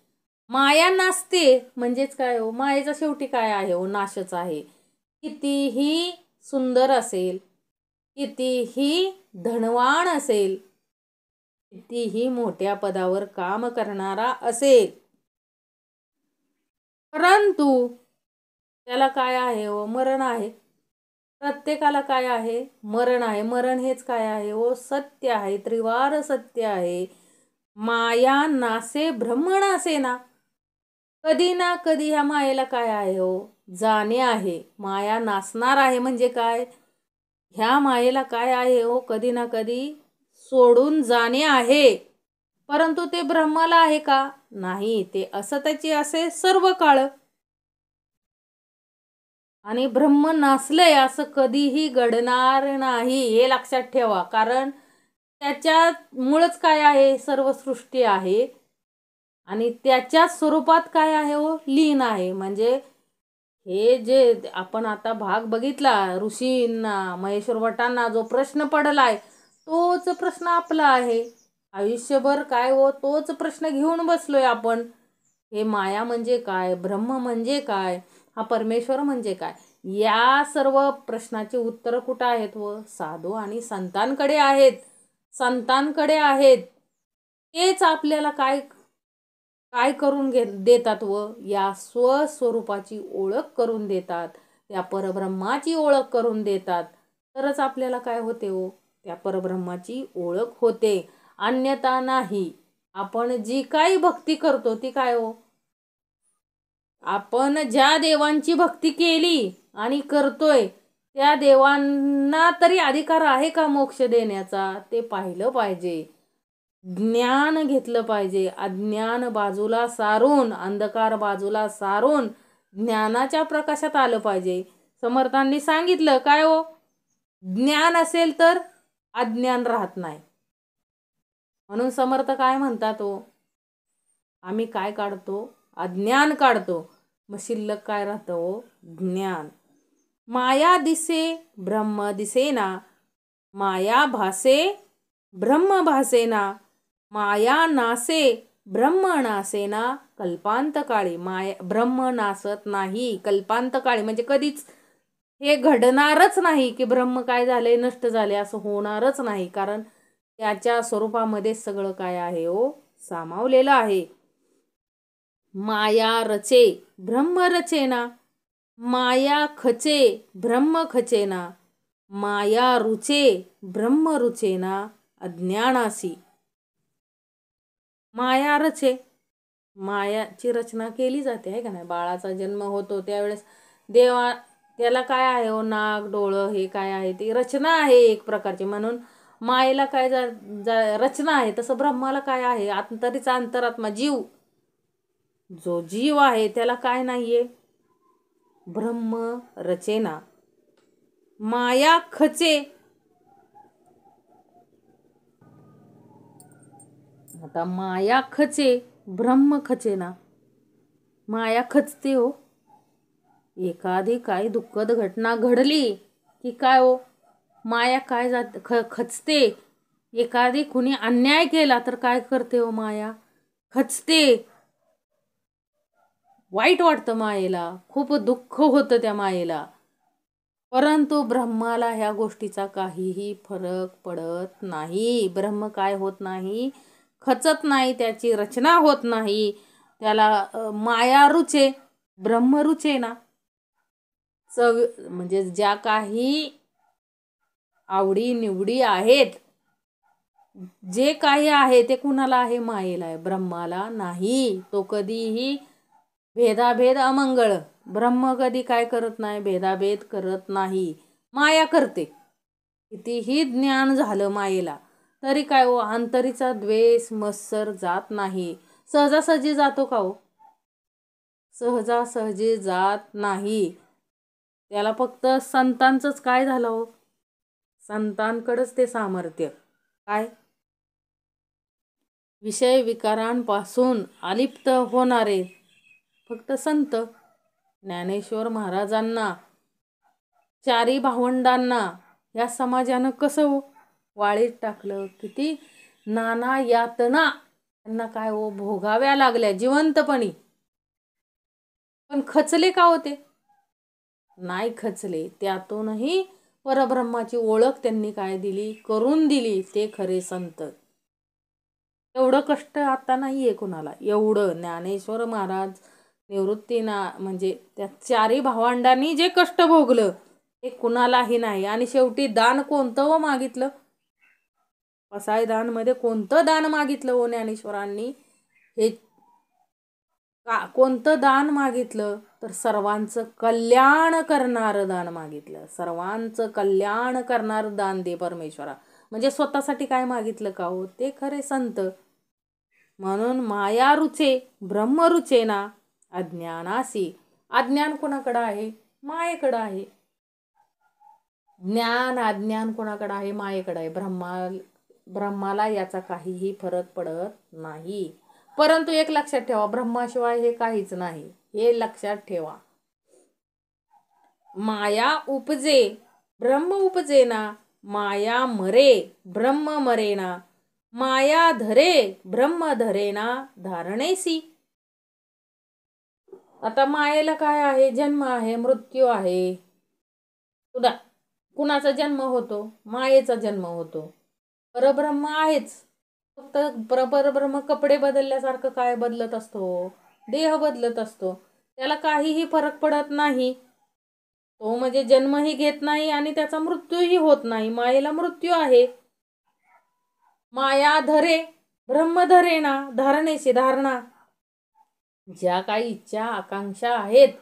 माया नाचते म्हणजेच काय हो, मायेचा शेवटी काय आहे हो, नाशच आहे. कितीही सुंदर असेल, कितीही धनवान असेल, कितीही मोठ्या पदावर काम करणारा असेल, परंतु त्याला काय आहे हो, मरण आहे. प्रत्येकाला काय आहे, मरण आहे. मरण हेच काय आहे हो, सत्य आहे, त्रिवार सत्य आहे. माया नासे, ब्रह्म नासे ना. कधी ना कधी ह्या मायेला काय आहे हो, जाणे आहे. माया नासणार आहे म्हणजे काय, ह्या मायेला काय आहे हो, कधी ना कधी सोडून जाणे आहे. परंतु ते ब्रह्माला आहे का, नाही, ते असत्याचे असे सर्व काळ. आणि ब्रह्म नसलंय असं कधीही घडणार नाही, हे लक्षात ठेवा. कारण त्याच्यामुळंच काय आहे, सर्व सृष्टी आहे आणि त्याच्या स्वरूपात काय आहे हो, लीन आहे. म्हणजे हे जे आपण आता भाग बघितला, ऋषींना, महेश्वर भटांना जो प्रश्न पडलाय तोच प्रश्न आपला आहे. आयुष्यभर काय हो, तोच प्रश्न घेऊन बसलोय आपण. हे माया म्हणजे काय, ब्रह्म म्हणजे काय, हा परमेश्वर म्हणजे काय, या सर्व प्रश्नाची उत्तरं कुठं आहेत व साधू आणि संतांकडे आहेत, संतांकडे आहेत. तेच आपल्याला काय काय करून देतात व या स्वस्वरूपाची ओळख करून देतात, त्या परब्रह्माची ओळख करून देतात. तरच आपल्याला काय होते हो, त्या परब्रह्माची ओळख होते, अन्यथा नाही. आपण जी काही भक्ती करतो ती काय हो, आपण ज्या देवांची भक्ती केली आणि करतोय त्या देवांना तरी अधिकार आहे का मोक्ष देण्याचा, ते पाहिलं पाहिजे. ज्ञान घेतलं पाहिजे. अज्ञान बाजूला सारून, अंधकार बाजूला सारून ज्ञानाच्या प्रकाशात आलं पाहिजे. समर्थांनी सांगितलं काय हो, ज्ञान असेल तर अज्ञान राहत नाही. म्हणून समर्थ काय म्हणतात हो, आम्ही काय काढतो, अज्ञान काढतो, मग शिल्लक काय राहतं हो, ज्ञान. माया दिसे ब्रह्म दिसेना, माया भासे ब्रह्म भासेना, माया नासे ब्रह्म नासेना, कल्पांतकाळी. ब्रह्म नासत नाही कल्पांतकाळी, म्हणजे कधीच हे घडणारच नाही की ब्रह्म काय झाले, नष्ट झाले, असं होणारच नाही. कारण त्याच्या स्वरूपामध्ये सगळं काय आहे हो, सामावलेलं आहे. माया रचे ब्रह्म रचेना, माया खचे ब्रह्म खचेना, माया रुचे ब्रह्म रुचेना, अज्ञानासी. माया रचे, मायाची रचना केली जाते आहे का नाही. बाळाचा जन्म होतो त्यावेळेस देवा त्याला काय आहे हो, नाक डोळं हे काय आहे, ती रचना आहे एक प्रकारची. म्हणून मायेला काय रचना आहे, तसं ब्रह्माला काय आहे, अंतरीचा अंतरात्मा जीव, जो जीव आहे त्याला काय नाहीये, ब्रह्म रचेना. माया खचे, आता माया खचे ब्रह्म खचेना, माया खचते हो. एखादी काही दुःखद घटना घडली की काय हो, माया काय खचते. एखादी कुणी अन्याय केला तर काय करते हो, माया खचते. वाईट वाटतं मायेला, खूप दुःख होतं त्या मायेला. परंतु ब्रह्माला ह्या गोष्टीचा काहीही फरक पडत नाही. ब्रह्म काय होत नाही, खचत नाही, त्याची रचना होत नाही. त्याला माया रुचे ब्रह्म रुचे ना. म्हणजे ज्या काही आवडी निवडी आहेत, जे काही आहे ते कुणाला आहे, मायेला आहे, ब्रह्माला नाही. तो कधीही भेदाभेद अमंगळ, ब्रह्म कधी काय करत नाही, भेदाभेद करत नाही, माया करते. कितीही ज्ञान झालं मायेला तरी काय हो, अंतरीचा द्वेष मत्सर जात नाही. सहजासहजी जातो का हो, सहजासहजी जात नाही. त्याला फक्त संतांचंच काय झालं हो, संतांकडेच ते सामर्थ्य. काय, विषय विकारांपासून अलिप्त होणारे फक्त संत. ज्ञानेश्वर महाराजांना, चारी भावंडांना या समाजानं कसं वाळीत टाकलं, किती नाना यातना त्यांना काय हो भोगाव्या लागल्या जिवंतपणी. पण खचले का होते, नाही खचले. त्यातूनही परब्रह्माची ओळख त्यांनी काय दिली, करून दिली. ते खरे संत. एवढं कष्ट आता नाहीये कुणाला, एवढं ज्ञानेश्वर महाराज निवृत्तीना म्हणजे त्या चारी भावंडांनी जे कष्ट भोगलं ते कुणालाही नाही. आणि शेवटी दान कोणतं व मागितलं, कसाय दान मध्ये कोणतं दान मागितलं हो ज्ञानेश्वरांनी, हे कोणतं दान मागितलं तर सर्वांचं कल्याण करणारं दान मागितलं. सर्वांचं कल्याण करणारं दान दे परमेश्वरा. म्हणजे स्वतःसाठी काय मागितलं का हो, ते खरे संत. म्हणून माया रुचे ब्रह्म रुचेना, अज्ञानासी. अज्ञान कोणाकडं आहे, मायेकडं आहे. ज्ञान अज्ञान कोणाकडं आहे, मायेकडं आहे. ब्रह्माला याचा काहीही फरक पडत नाही. परंतु एक लक्षात ठेवा, ब्रह्माशिवाय हे काहीच नाही, हे लक्षात ठेवा. माया उपजे ब्रह्म उपजेना, माया मरे ब्रह्म मरेना, माया धरे ब्रह्म धरेना, धारणेसी. आता मायेला काय आहे, जन्म आहे, मृत्यू आहे. कुणाचा जन्म होतो, मायेचा जन्म होतो. परब्रह्म आहेच, फक्त परब्रह्म कपडे बदलल्यासारखं काय बदलत असतो? देह बदलत असतो. त्याला काहीही फरक पडत नाही. तो म्हणजे जन्मही घेत नाही आणि त्याचा मृत्यूही होत नाही. मायेला मृत्यू आहे. माया धरे ब्रह्म धरे ना, धारणेची धारणा. ज्या काही इच्छा आकांक्षा आहेत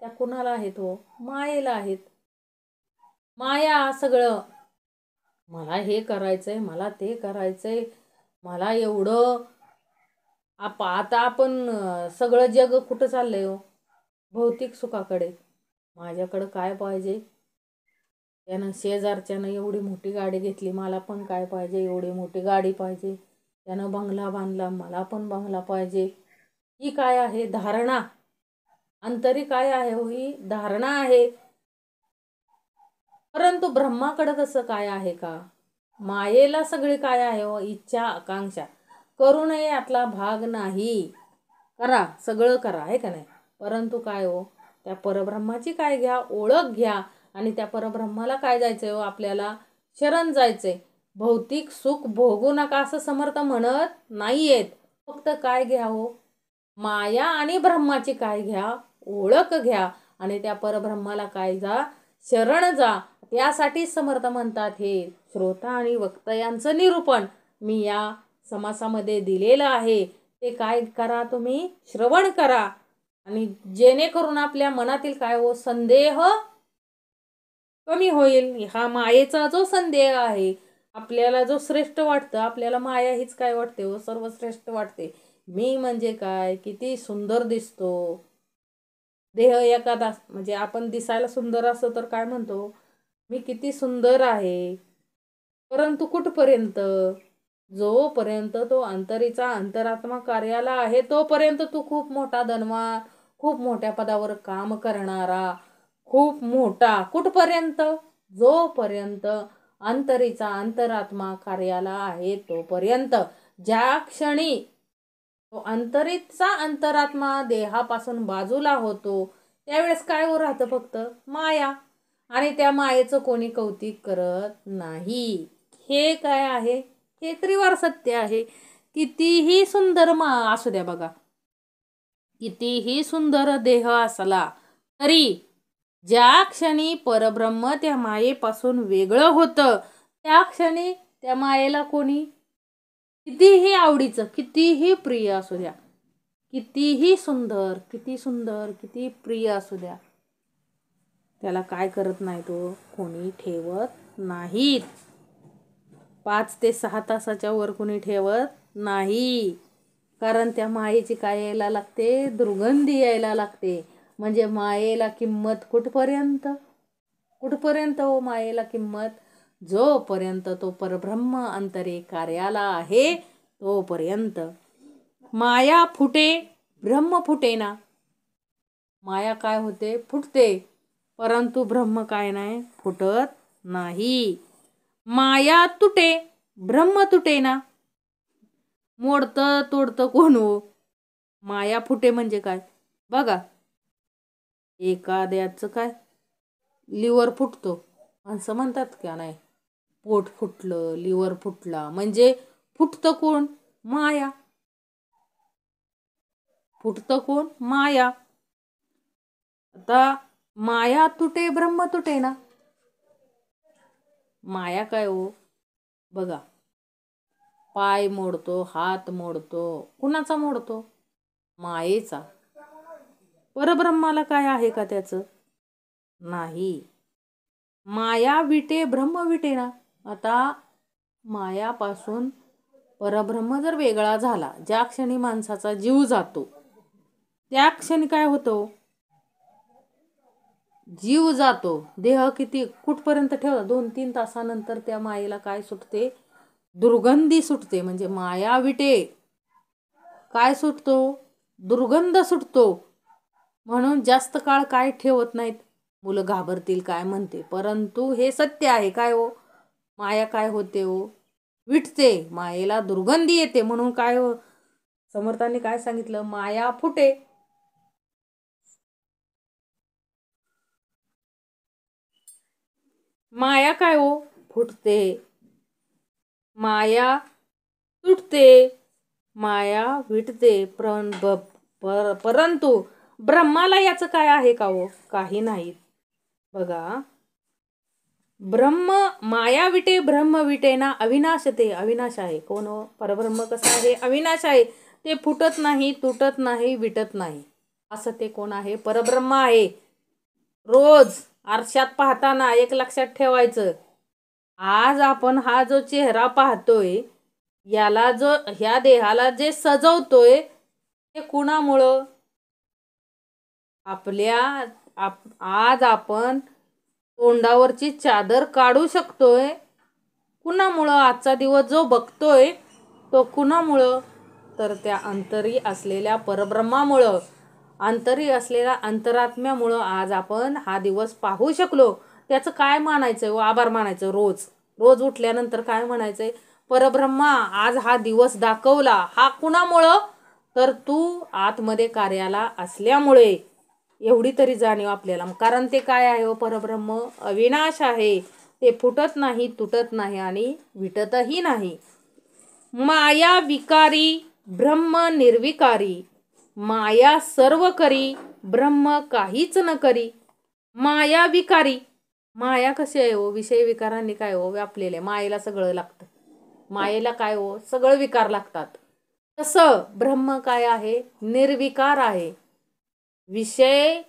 त्या कुणाला आहेत हो? मायेला आहेत. माया सगळं, मला हे करायचंय, मला ते करायचंय, मला एवढं. आता आपण सगळं जग कुठं चाललंय हो? भौतिक सुखाकडे. माझ्याकडं काय पाहिजे? त्यानं शेजारच्यानं एवढी मोठी गाडी घेतली, मला पण काय पाहिजे? एवढी मोठी गाडी पाहिजे. त्यानं बंगला बांधला, मला पण बंगला पाहिजे. ही काय आहे? धारणा. अंतरी काय आहे हो? ही धारणा आहे. परंतु ब्रह्माकडे तसं काय आहे का? मायेला सगळी काय आहे हो? इच्छा आकांक्षा. करू नये यातला भाग नाही. करा, सगळं करा, आहे का नाही? परंतु काय हो? त्या परब्रह्माची काय घ्या? ओळख घ्या. आणि त्या परब्रह्माला काय जायचंय हो? आपल्याला शरण जायचंय. भौतिक सुख भोगू नका असं समर्थ म्हणत नाहीयेत. फक्त काय घ्या हो? माया आणि ब्रह्माची काय घ्या? ओळख घ्या. आणि त्या परब्रह्माला काय जा? शरण जा. त्यासाठी समर्थ म्हणतात हे श्रोता आणि वक्ता यांचं निरूपण मी या समासामध्ये दिलेलं आहे. ते काय करा? तुम्ही श्रवण करा. आणि जेणेकरून आपल्या मनातील काय हो? संदेह कमी होईल. हा मायेचा जो संदेह आहे, आपल्याला जो श्रेष्ठ वाटतं, आपल्याला माया हीच काय वाटते हो? सर्वश्रेष्ठ वाटते. मी म्हणजे काय? किती सुंदर दिसतो. देह एखादा म्हणजे आपण दिसायला सुंदर असतो तर काय म्हणतो? मी किती सुंदर आहे. परंतु कुठपर्यंत? जोपर्यंत तो अंतरीचा अंतरात्मा कार्याला आहे तोपर्यंत तू खूप मोठा धनवान, खूप मोठ्या पदावर काम करणारा, खूप मोठा. कुठपर्यंत? जोपर्यंत अंतरीचा अंतरात्मा कार्याला आहे तोपर्यंत. ज्या क्षणी तो अंतरीचा अंतरात्मा देहापासून बाजूला होतो त्यावेळेस काय हो राहतं? फक्त माया. आणि त्या मायेचं कोणी कौतिक करत नाही. हे काय आहे? हे त्रिवार सत्य आहे. कितीही सुंदर असू द्या बघा, कितीही सुंदर देह असला तरी ज्या क्षणी परब्रह्म त्या मायेपासून वेगळं होतं त्या क्षणी त्या मायेला कोणी कितीही आवडीचं, कितीही प्रिय असू द्या, कितीही सुंदर, किती सुंदर, किती प्रिय असू द्या, त्याला काय करत नाही तो? कोणी ठेवत नाहीत. 5 ते 6 तासाच्या वर कोणी ठेवत नाही. कारण त्या मायेची काय यायला लागते? दुर्गंधी यायला लागते. म्हणजे मायेला किंमत कुठपर्यंत? कुठपर्यंत हो मायेला किंमत? जोपर्यंत तो परब्रह्म अंतरे कार्याला आहे तोपर्यंत. माया फुटे ब्रह्म फुटे ना. माया काय होते? फुटते. परंतु ब्रह्म काय नाही? फुटत नाही. माया तुटे ब्रह्म तुटे ना. मोडतं तोडतं कोण हो? माया फुटे म्हणजे काय? बघा, एखाद्याचं काय लिव्हर फुटतो असं म्हणतात का नाही? पोट फुटलं, लिव्हर फुटला म्हणजे फुटतं कोण? माया. फुटतं कोण? माया. आता माया तुटे ब्रह्म तुटे ना. माया काय हो? बघा, पाय मोडतो, हात मोडतो, कुणाचा मोडतो? मायेचा. परब्रह्माला काय आहे का त्याचं? नाही. माया विटे ब्रह्म विटे ना. आता मायापासून परब्रह्म जर वेगळा झाला, ज्या क्षणी माणसाचा जीव जातो त्या क्षणी काय होतं? जीव जातो. देह किती कुठपर्यंत ठेवला? 2-3 तासानंतर त्या मायेला काय सुटते? दुर्गंधी सुटते. म्हणजे माया विटे काय सुटतो? दुर्गंध सुटतो. म्हणून जास्त काळ काय ठेवत नाहीत. मुलं घाबरतील काय म्हणते, परंतु हे सत्य आहे. काय हो? माया काय होते हो? विटते. मायेला दुर्गंधी येते. म्हणून काय हो? समर्थांनी काय सांगितलं? माया फुटे. माया काय हो? फुटते. माया तुटते, माया विटते, परंतु ब्रह्माला याचं काय आहे का हो? काही नाही. बघा, ब्रह्म माया विटे ब्रह्म विटे ना अविनाश अविनाश आहे. कोण हो? परब्रह्म कसं आहे? अविनाश आहे. ते फुटत नाही, तुटत नाही, विटत नाही. असं ते कोण आहे? परब्रह्म आहे. रोज आरशात पाहताना एक लक्षात ठेवायचं, आज आपण हा जो चेहरा पाहतोय, याला जो ह्या देहाला जे सजवतोय ते कुणामुळं? आज आपण तोंडावरची चादर काढू शकतोय कुणामुळं? आजचा दिवस जो बघतोय तो कुणामुळं? तर त्या अंतरी असलेल्या परब्रह्मामुळं, अंतरी असलेल्या अंतरात्म्यामुळं आज आपण हा दिवस पाहू शकलो. त्याचं काय मानायचं? आभार मानायचं. रोज रोज उठल्यानंतर काय म्हणायचंय? परब्रह्मा आज हा दिवस दाखवला. हा कुणामुळं? तर तू आतमध्ये कार्याला असल्यामुळे. एवढी तरी जाणीव आपल्याला. कारण ते काय आहे हो? परब्रह्म अविनाश आहे. ते फुटत नाही, तुटत नाही आणि विटतही नाही. माया विकारी, ब्रह्म निर्विकारी. माया सर्व करी, ब्रह्म काहीच न करी. माया विकारी. माया कशी आहे हो? विषय विकारांनी काय हो? व्यापलेले. मायेला सगळं लागतं. मायेला काय हो? सगळं विकार लागतात. तसं ब्रह्म काय आहे? निर्विकार आहे. विषय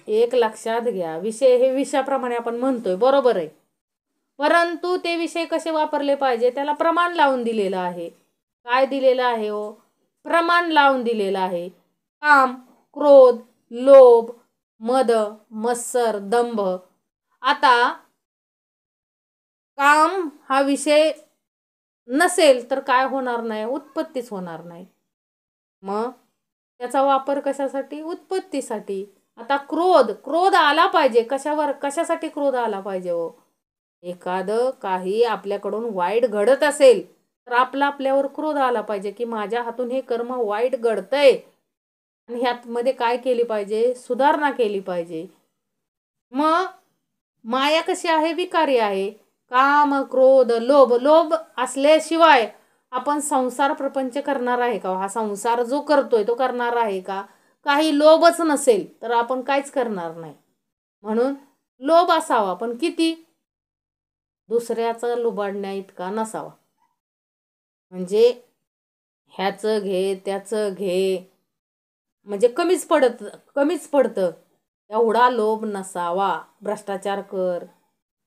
एक लक्षात घ्या, विषय हे विषयाप्रमाणे आपण म्हणतोय, बरोबर आहे. परंतु ते विषय कसे वापरले पाहिजे त्याला प्रमाण लावून दिलेलं आहे. काय दिलेलं आहे हो? प्रमाण लावून दिलेलं आहे. काम, क्रोध, लोभ, मद, मत्सर, दंभ. आता काम हा विषय नसेल तर काय होणार नाही? उत्पत्तीच होणार नाही. मग त्याचा वापर कशासाठी? उत्पत्तीसाठी. आता क्रोध आला पाहिजे. कशासाठी क्रोध आला पाहिजे हो? एखादं काही आपल्याकडून वाईट घडत असेल तर आपल्यावर क्रोध आला पाहिजे की माझ्या हातून हे कर्म वाईट घडतंय आणि ह्यामध्ये काय केली पाहिजे? सुधारणा केली पाहिजे. मग माया कशी आहे? विकारी आहे. काम, क्रोध, लोभ असल्याशिवाय आपण संसार प्रपंच करणार आहे का? हा संसार जो करतोय तो करणार आहे का? काही लोभच नसेल तर आपण काहीच करणार नाही. म्हणून लोभ असावा, पण किती? दुसऱ्याचं लुबाडण्या इतका नसावा. म्हणजे ह्याचं घे, त्याचं घे, म्हणजे कमीच पडतं. एवढा लोभ नसावा. भ्रष्टाचार कर,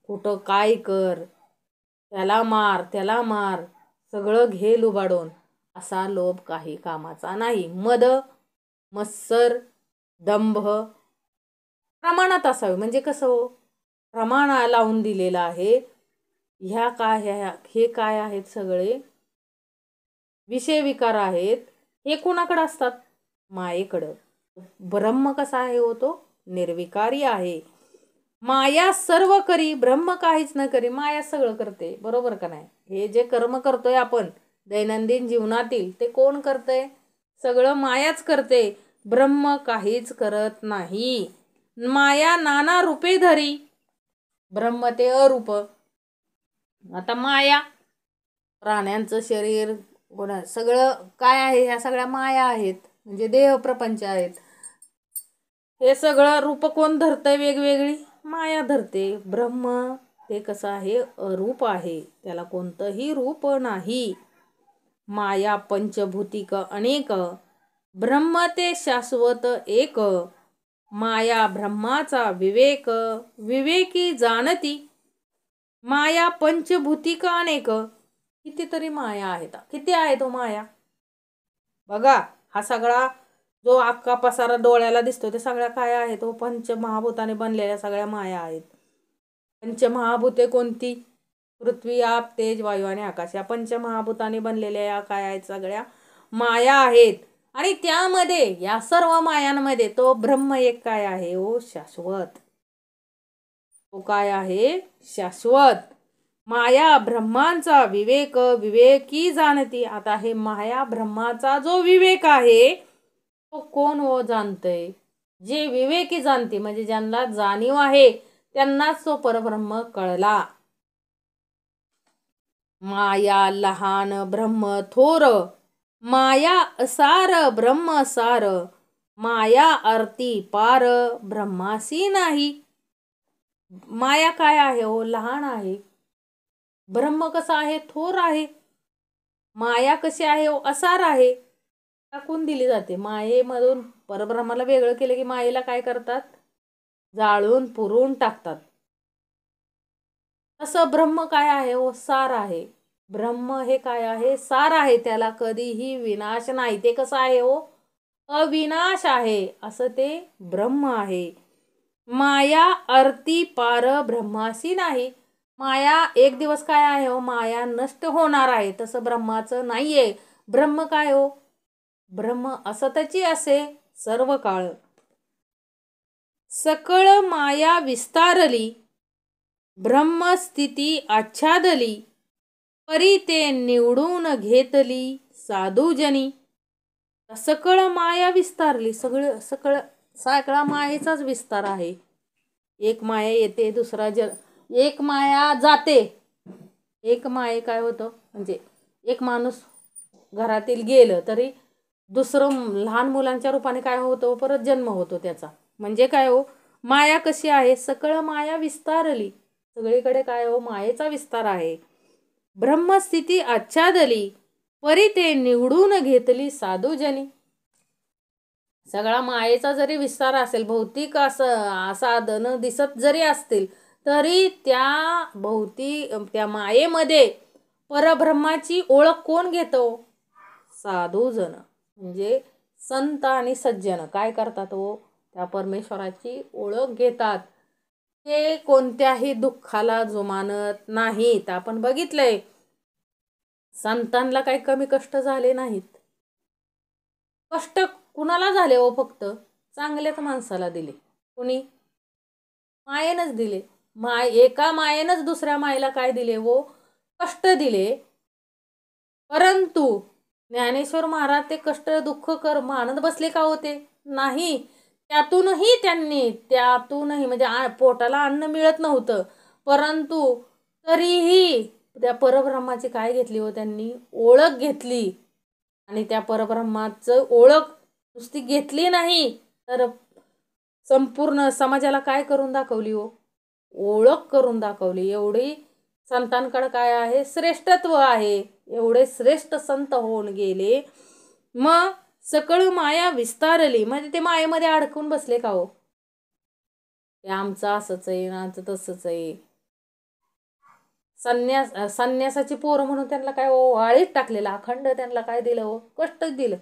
कुठं काय कर, त्याला मार, सगळं घे लुबाडून, असा लोभ काही कामाचा नाही. मद, मत्सर, दंभ प्रमाणात असावे. म्हणजे कसं हो? प्रमाण लावून दिलेलं आहे. हे काय आहेत? सगळे विषय विकार आहेत. हे कोणाकडे असतात? मायेकडं. ब्रह्म कसा आहे हो? तो निर्विकारी आहे. माया सर्व करी, ब्रह्म काहीच न करी. माया सगळं करते, बरोबर का नाही? हे जे कर्म करतोय आपण दैनंदिन जीवनातील, ते कोण करतंय? सगळं मायाच करते. ब्रह्म काहीच करत नाही. माया नाना रूपे धरी, ब्रह्म ते अरूप. आता माया, प्राण्यांचं शरीर, सगळं काय आहे? ह्या सगळ्या माया आहेत. म्हणजे देह प्रपंच आहेत. हे सगळं रूप कोण धरतंय? वेगवेगळी माया धरते. ब्रह्म ते कसं आहे? अरूप आहे. त्याला कोणतंही रूप नाही. माया पंचभूतिक अनेक, ब्रह्म ते शाश्वत एक. माया ब्रह्माचा विवेक, विवेकी जाणती. माया पंचभूतिक अनेक. कितीतरी माया आहेत. किती आहे तो माया? बघा, हा सगळा जो अख्खा पसारा डोळ्याला दिसतो ते सगळ्या काय आहे? तो पंचमहाभूताने बनलेल्या सगळ्या माया आहेत. पंचमहाभूते कोणती? पृथ्वी, आप, तेज, वायू आणि आकाश. या पंचमहाभूताने बनलेल्या या काय आहेत? सगळ्या माया आहेत. आणि त्यामध्ये या सर्व मायांमध्ये तो ब्रह्म एक काय आहे हो? शाश्वत. तो काय आहे? शाश्वत. माया ब्रह्मांचा विवेक, विवेकी जाणती. आता हे माया ब्रह्माचा जो विवेक आहे तो कोण हो जाणतंय? जे विवेकी जाणते, म्हणजे ज्यांना जाणीव आहे त्यांनाच तो परब्रह्म कळला. माया लहान ब्रह्म थोर, माया असार ब्रह्म सार, माया आरती पार ब्रह्मासी नाही. माया काय आहे हो? लहान आहे. ब्रह्म कसा आहे? थोर आहे. माया कशी आहे हो? असार आहे. टाकून दिली जाते. मायेमधून परब्रह्माला वेगळं केलं की मायेला काय करतात? जाळून पुरून टाकतात. तसं ब्रह्म काय आहे हो? सार आहे. ब्रह्म हे काय आहे? सार आहे. त्याला कधीही विनाश नाही. ते कसं आहे हो? अविनाश आहे. असं ते ब्रह्म आहे. माया आरती पार ब्रह्मासी नाही. माया एक दिवस काय आहे हो? माया नष्ट होणार आहे. तसं ब्रह्माचं नाहीये. ब्रह्म काय हो? ब्रह्म असतची असे सर्व काळ. सकळ माया विस्तारली, ब्रह्मस्थिती आच्छादली, परी ते निवडून घेतली साधूजनी. सकळ माया विस्तारली. सगळा मायेचाच विस्तार आहे. एक माया येते, एक माया जाते. एक माये काय होतं म्हणजे एक माणूस घरातील गेलं तरी दुसरं लहान मुलांच्या रूपाने काय होतं? परत जन्म होतो त्याचा. म्हणजे काय हो? माया कशी आहे? सकळ माया विस्तारली. सगळीकडे काय हो? मायेचा विस्तार आहे. ब्रह्मस्थिती आच्छादली, परी ते निवडून घेतली साधूजनी. सगळा मायेचा जरी विस्तार असेल, भौतिक असं साधन दिसत जरी असतील, तरी त्या मायेमध्ये परब्रह्माची ओळख कोण घेतो? साधूजन. म्हणजे संत आणि सज्जन काय करतात हो? त्या परमेश्वराची ओळख घेतात. ते कोणत्याही दुःखाला जुमानत नाहीत. आपण बघितलंय संतांना काही कमी कष्ट झाले नाहीत. कष्ट कुणाला झाले हो? फक्त चांगल्याच माणसाला दिले. कुणी? मायेनंच दिले. एका मायेनंच दुसऱ्या मायेला काय दिले हो? कष्ट दिले. परंतु ज्ञानेश्वर महाराज ते कष्ट दुःख कर मानत बसले का होते? नाही. त्यातूनही म्हणजे पोटाला अन्न मिळत नव्हतं, परंतु तरीही त्या परब्रह्माची काय घेतली हो? त्यांनी ओळख घेतली. आणि त्या परब्रह्माचं ओळख नुसती घेतली नाही तर संपूर्ण समाजाला काय करून दाखवली हो? ओळख करून दाखवली. एवढी संतांकडे काय आहे? श्रेष्ठत्व आहे. एवढे श्रेष्ठ संत होऊन गेले. मग सकळ माया विस्तारली म्हणजे ते मायेमध्ये अडकून बसले का हो? ते आमचं असंच आहे, आमचं तसंच आहे. संन्यासाची पोरं म्हणून त्यांना काय हो? वाळीत टाकलेलं. अखंड त्यांना काय दिलं हो? कष्टच दिलं.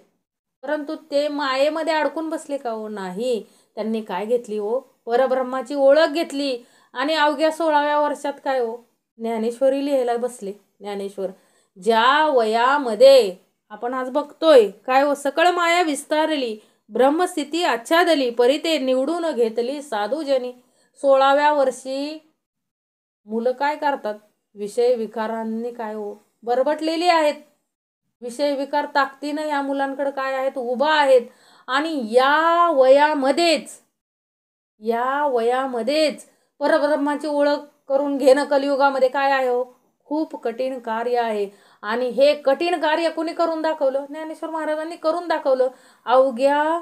परंतु ते मायेमध्ये अडकून बसले का हो? नाही. त्यांनी काय घेतली हो? परब्रह्माची ओळख घेतली. आणि अवघ्या 16व्या वर्षात काय हो? ज्ञानेश्वरी लिहायला बसले. ज्ञानेश्वर ज्या वयामध्ये आपण आज बघतोय काय हो? सकळ माया विस्तारली, ब्रह्मस्थिती आच्छादली, परी ते निवडून घेतली साधूजनी. 16व्या वर्षी मुलं काय करतात? विषय विकारांनी काय हो? बरबटलेली आहेत. विषय विकार ताकदीनं या मुलांकडे काय आहेत? उभा आहेत. आणि या वयामध्येच परब्रह्माची ओळख करून घेणं कलियुगामध्ये काय आहे हो? खूप कठीण कार्य आहे. आणि हे कठीण कार्य कुणी करून दाखवलं? ज्ञानेश्वर महाराजांनी करून दाखवलं. अवघ्या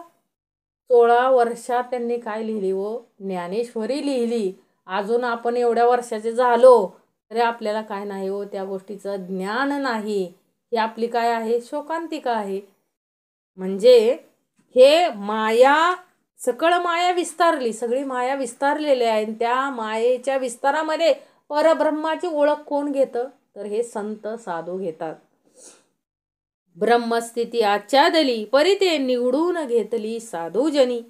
16 वर्षात त्यांनी काय लिहिली हो? ज्ञानेश्वरी लिहिली. अजून आपण एवढ्या वर्षाचे झालो तरी आपल्याला काय नाही हो? त्या गोष्टीचं ज्ञान नाही. ही आपली काय आहे? शोकांतिका आहे. म्हणजे हे सकळ माया विस्तारली. सगळी माया विस्तारलेली आहे. त्या मायेच्या विस्तारामध्ये परब्रह्माची ओळख कोण घेतं? तर हे संत साधू घेतात. ब्रह्मस्थिती आच्छादली, परी ते निवडून घेतली साधूजनी.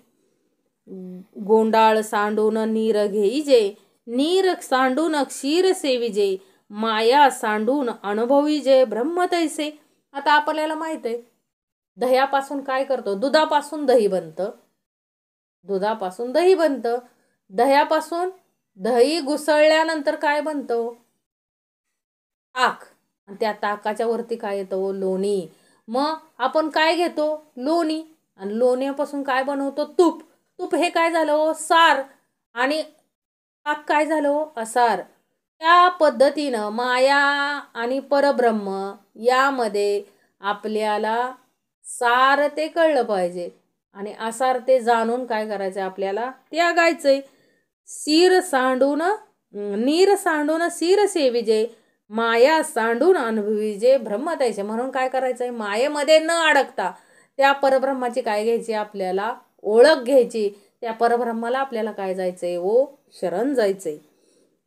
गोंडाळ सांडून नीर घेईजे, नीर सांडून क्षीर सेविजे, माया सांडून अनुभवीजे ब्रह्म तैसे. आता आपल्याला माहित आहे दह्यापासून काय करतो? दुधापासून दही बनतं. दह्यापासून दही घुसळल्यानंतर काय बनतं? ताक. आणि त्या ताकाच्या वरती काय येतं? लोणी. मग आपण काय घेतो? लोणी. आणि लोण्यापासून काय बनवतो? तूप. तूप हे काय झालं? सार. आणि ताक काय झालं? असार. त्या पद्धतीनं माया आणि परब्रह्म यामध्ये आपल्याला सार ते कळलं पाहिजे आणि असार ते जाणून काय करायचं आपल्याला त्यागायचंय. नीर सांडून सिर सेविजे, माया सांडून अनुभविजे ब्रह्मतायचे. म्हणून काय करायचंय, मायेमध्ये न अडकता त्या परब्रह्माची काय घ्यायची आपल्याला ओळख घ्यायची. त्या परब्रह्माला आपल्याला काय जायचंय शरण जायचंय.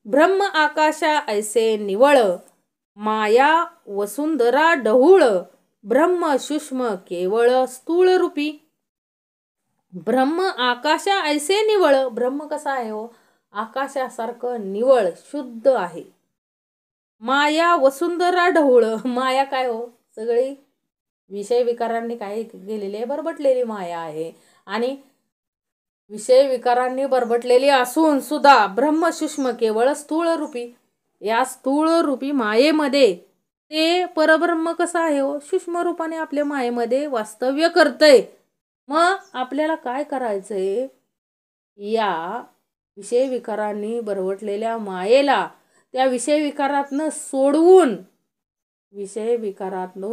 ब्रह्म आकाशा ऐसे निवळ, माया वसुंधरा ढवूळ, ब्रह्म सूक्ष्म केवळ स्थूळ रूपी. ब्रह्म आकाशा ऐसे निवळ, ब्रह्म कसा आहे आकाशासारखं निवळ शुद्ध आहे. माया वसुंधरा ढवूळ, माया काय सगळी विषय विकारांनी काय गेलेली आहे, बरबटलेली माया आहे. आणि विषय विकारांनी बरबटलेली असून सुद्धा ब्रह्म सूक्ष्म केवळ स्थूळ रूपी, या स्थूळ रूपी मायेमध्ये ते परब्रह्म कसं आहे सूक्ष्म रूपाने आपल्या मायेमध्ये वास्तव्य करतंय. मग आपल्याला काय करायचंय, या विषय विकारांनी बरबटलेल्या मायेला त्या विषय विकारातून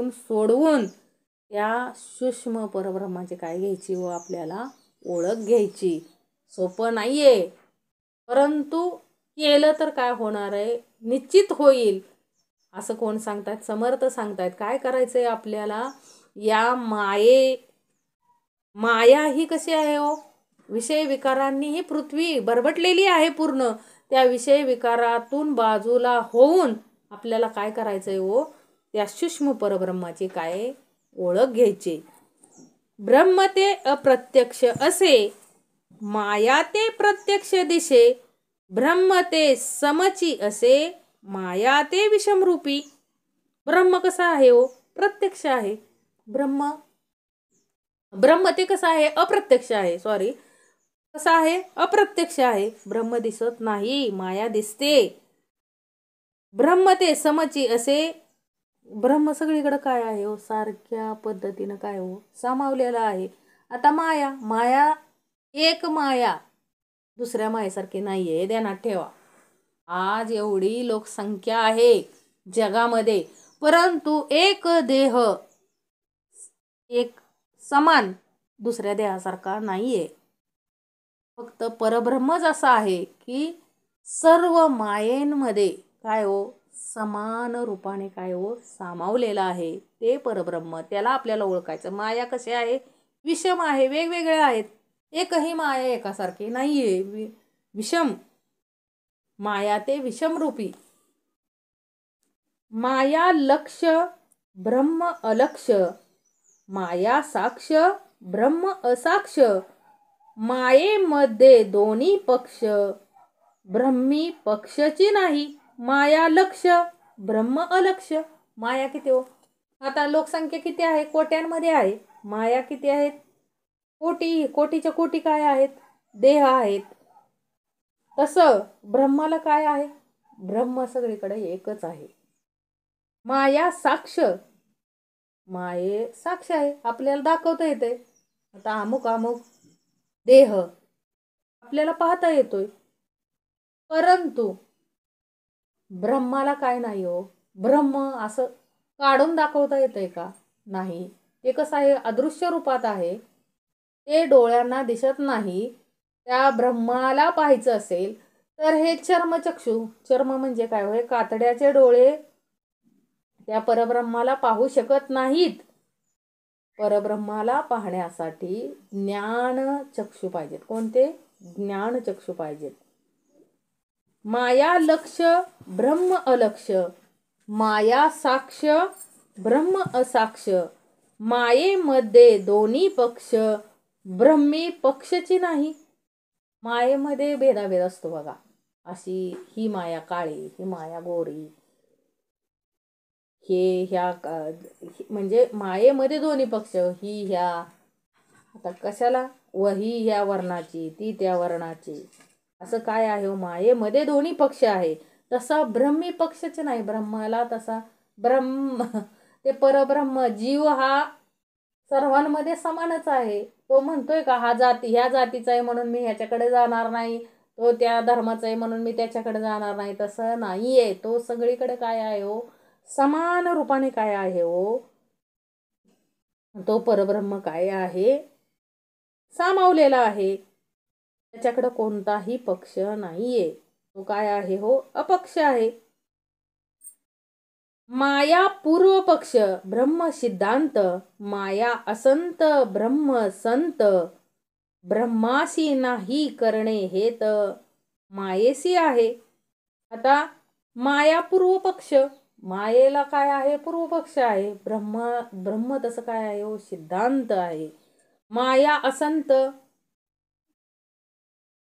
सोडवून त्या सूक्ष्म परब्रह्माचे काय घ्यायची आपल्याला ओळख घ्यायची. सोपं नाहीये, परंतु केलं तर काय होणार आहे, निश्चित होईल. असं कोण सांगतात, समर्थ सांगतायत. काय करायचंय आपल्याला, या माया ही कशी आहे विषय विकारांनी ही पृथ्वी बरबटलेली आहे पूर्ण. त्या विषय विकारातून बाजूला होऊन आपल्याला काय करायचंय त्या सूक्ष्म परब्रह्माची काय ओळख घ्यायची. ब्रह्म ते अप्रत्यक्ष असे, माया ते प्रत्यक्ष दिशे, ब्रह्म ते समची असे, माया ते विषमरूपी. ब्रह्म कसा आहे प्रत्यक्ष आहे. ब्रह्म ते कसं आहे अप्रत्यक्ष आहे. कसं आहे अप्रत्यक्ष आहे. ब्रह्म दिसत नाही, माया दिसते. ब्रह्म ते समची असे, ब्रह्म सगळीकडे काय आहे सारख्या पद्धतीनं काय सामावलेला आहे. आता माया एक माया दुसऱ्या मायेसारखी नाहीये, ध्यानात ठेवा. आज एवढी लोकसंख्या आहे जगामध्ये, परंतु एक देह एक समान दुसऱ्या देहासारखा नाहीये. फक्त परब्रह्मच असा आहे की सर्व मायेंमध्ये काय समान रूपाने काय सामावलेला आहे. ते परब्रह्म, त्याला आपल्याला ओळखायचं. माया कशी आहे, विषम आहे, वेगवेगळ्या आहेत. एकही माया एकासारखी नाहीये, विषम माया ते विषमरूपी. माया लक्ष ब्रह्म अलक्ष, माया साक्ष ब्रह्म असाक्ष, मायेमध्ये दोन्ही पक्ष ब्रह्मी पक्षची नाही. माया लक्ष ब्रह्म अलक्ष. माया किती आता लोकसंख्या किती आहे, कोट्यांमध्ये आहे. माया किती आहेत, कोटीच्या कोटी काय आहेत, देह आहेत. तसं ब्रह्माला काय आहे, ब्रह्म सगळीकडे एकच आहे. माया साक्ष, माये साक्ष आहे, आपल्याला दाखवता येते. आता अमुक देह आपल्याला पाहता येतोय, परंतु ब्रह्माला काय नाही ब्रह्म असं काढून दाखवता येतंय का, नाही. ते कसं आहे अदृश्य रूपात आहे, ते डोळ्यांना दिसत नाही. त्या ब्रह्माला पाहायचं असेल तर हे चर्म म्हणजे काय कातड्याचे डोळे त्या परब्रह्माला पाहू शकत नाहीत. परब्रह्माला पाहण्यासाठी ज्ञानचक्षु पाहिजेत. कोणते ज्ञानचक्षु पाहिजेत. माया लक्ष ब्रह्म अलक्ष, माया साक्ष ब्रह्म असाक्ष, मायेमध्ये दोन्ही पक्ष ब्रह्मी पक्षची नाही. मायेमध्ये भेदाभेद असतो बघा. अशी ही माया काळी, ही माया गोरी, ह्या म्हणजे मायेमध्ये दोन्ही पक्ष, ही ह्या आता कशाला ही ह्या वर्णाची, ती त्या वर्णाची, असं काय आहे मायेमध्ये दोन्ही पक्ष आहे. तसा ब्रह्मी पक्षच नाही. ब्रह्माला तसा ते परब्रह्म जीव हा सर्वांमध्ये समानच आहे. तो म्हणतोय का ह्या जातीचा आहे म्हणून मी ह्याच्याकडे जाणार नाही, तो त्या धर्माचा आहे म्हणून मी त्याच्याकडे जाणार नाही, तसं नाहीये. तो सगळीकडे काय आहे हो, समान रूपाने काय आहे हो, तो परब्रह्म काय आहे, सामावलेला आहे. त्याच्याकडे कोणताही पक्ष नाहीये. तो काय आहे हो, अपक्ष आहे. माया पूर्व पक्ष ब्रह्म सिद्धांत, माया असंत ब्रह्म संत, ब्रह्माशी नाही करणे हे तर मायेसी आहे. आता माया पूर्व पक्ष, मायेला काय आहे, पूर्व पक्ष आहे. ब्रह्म तसं काय आहे हो, सिद्धांत आहे. माया असंत,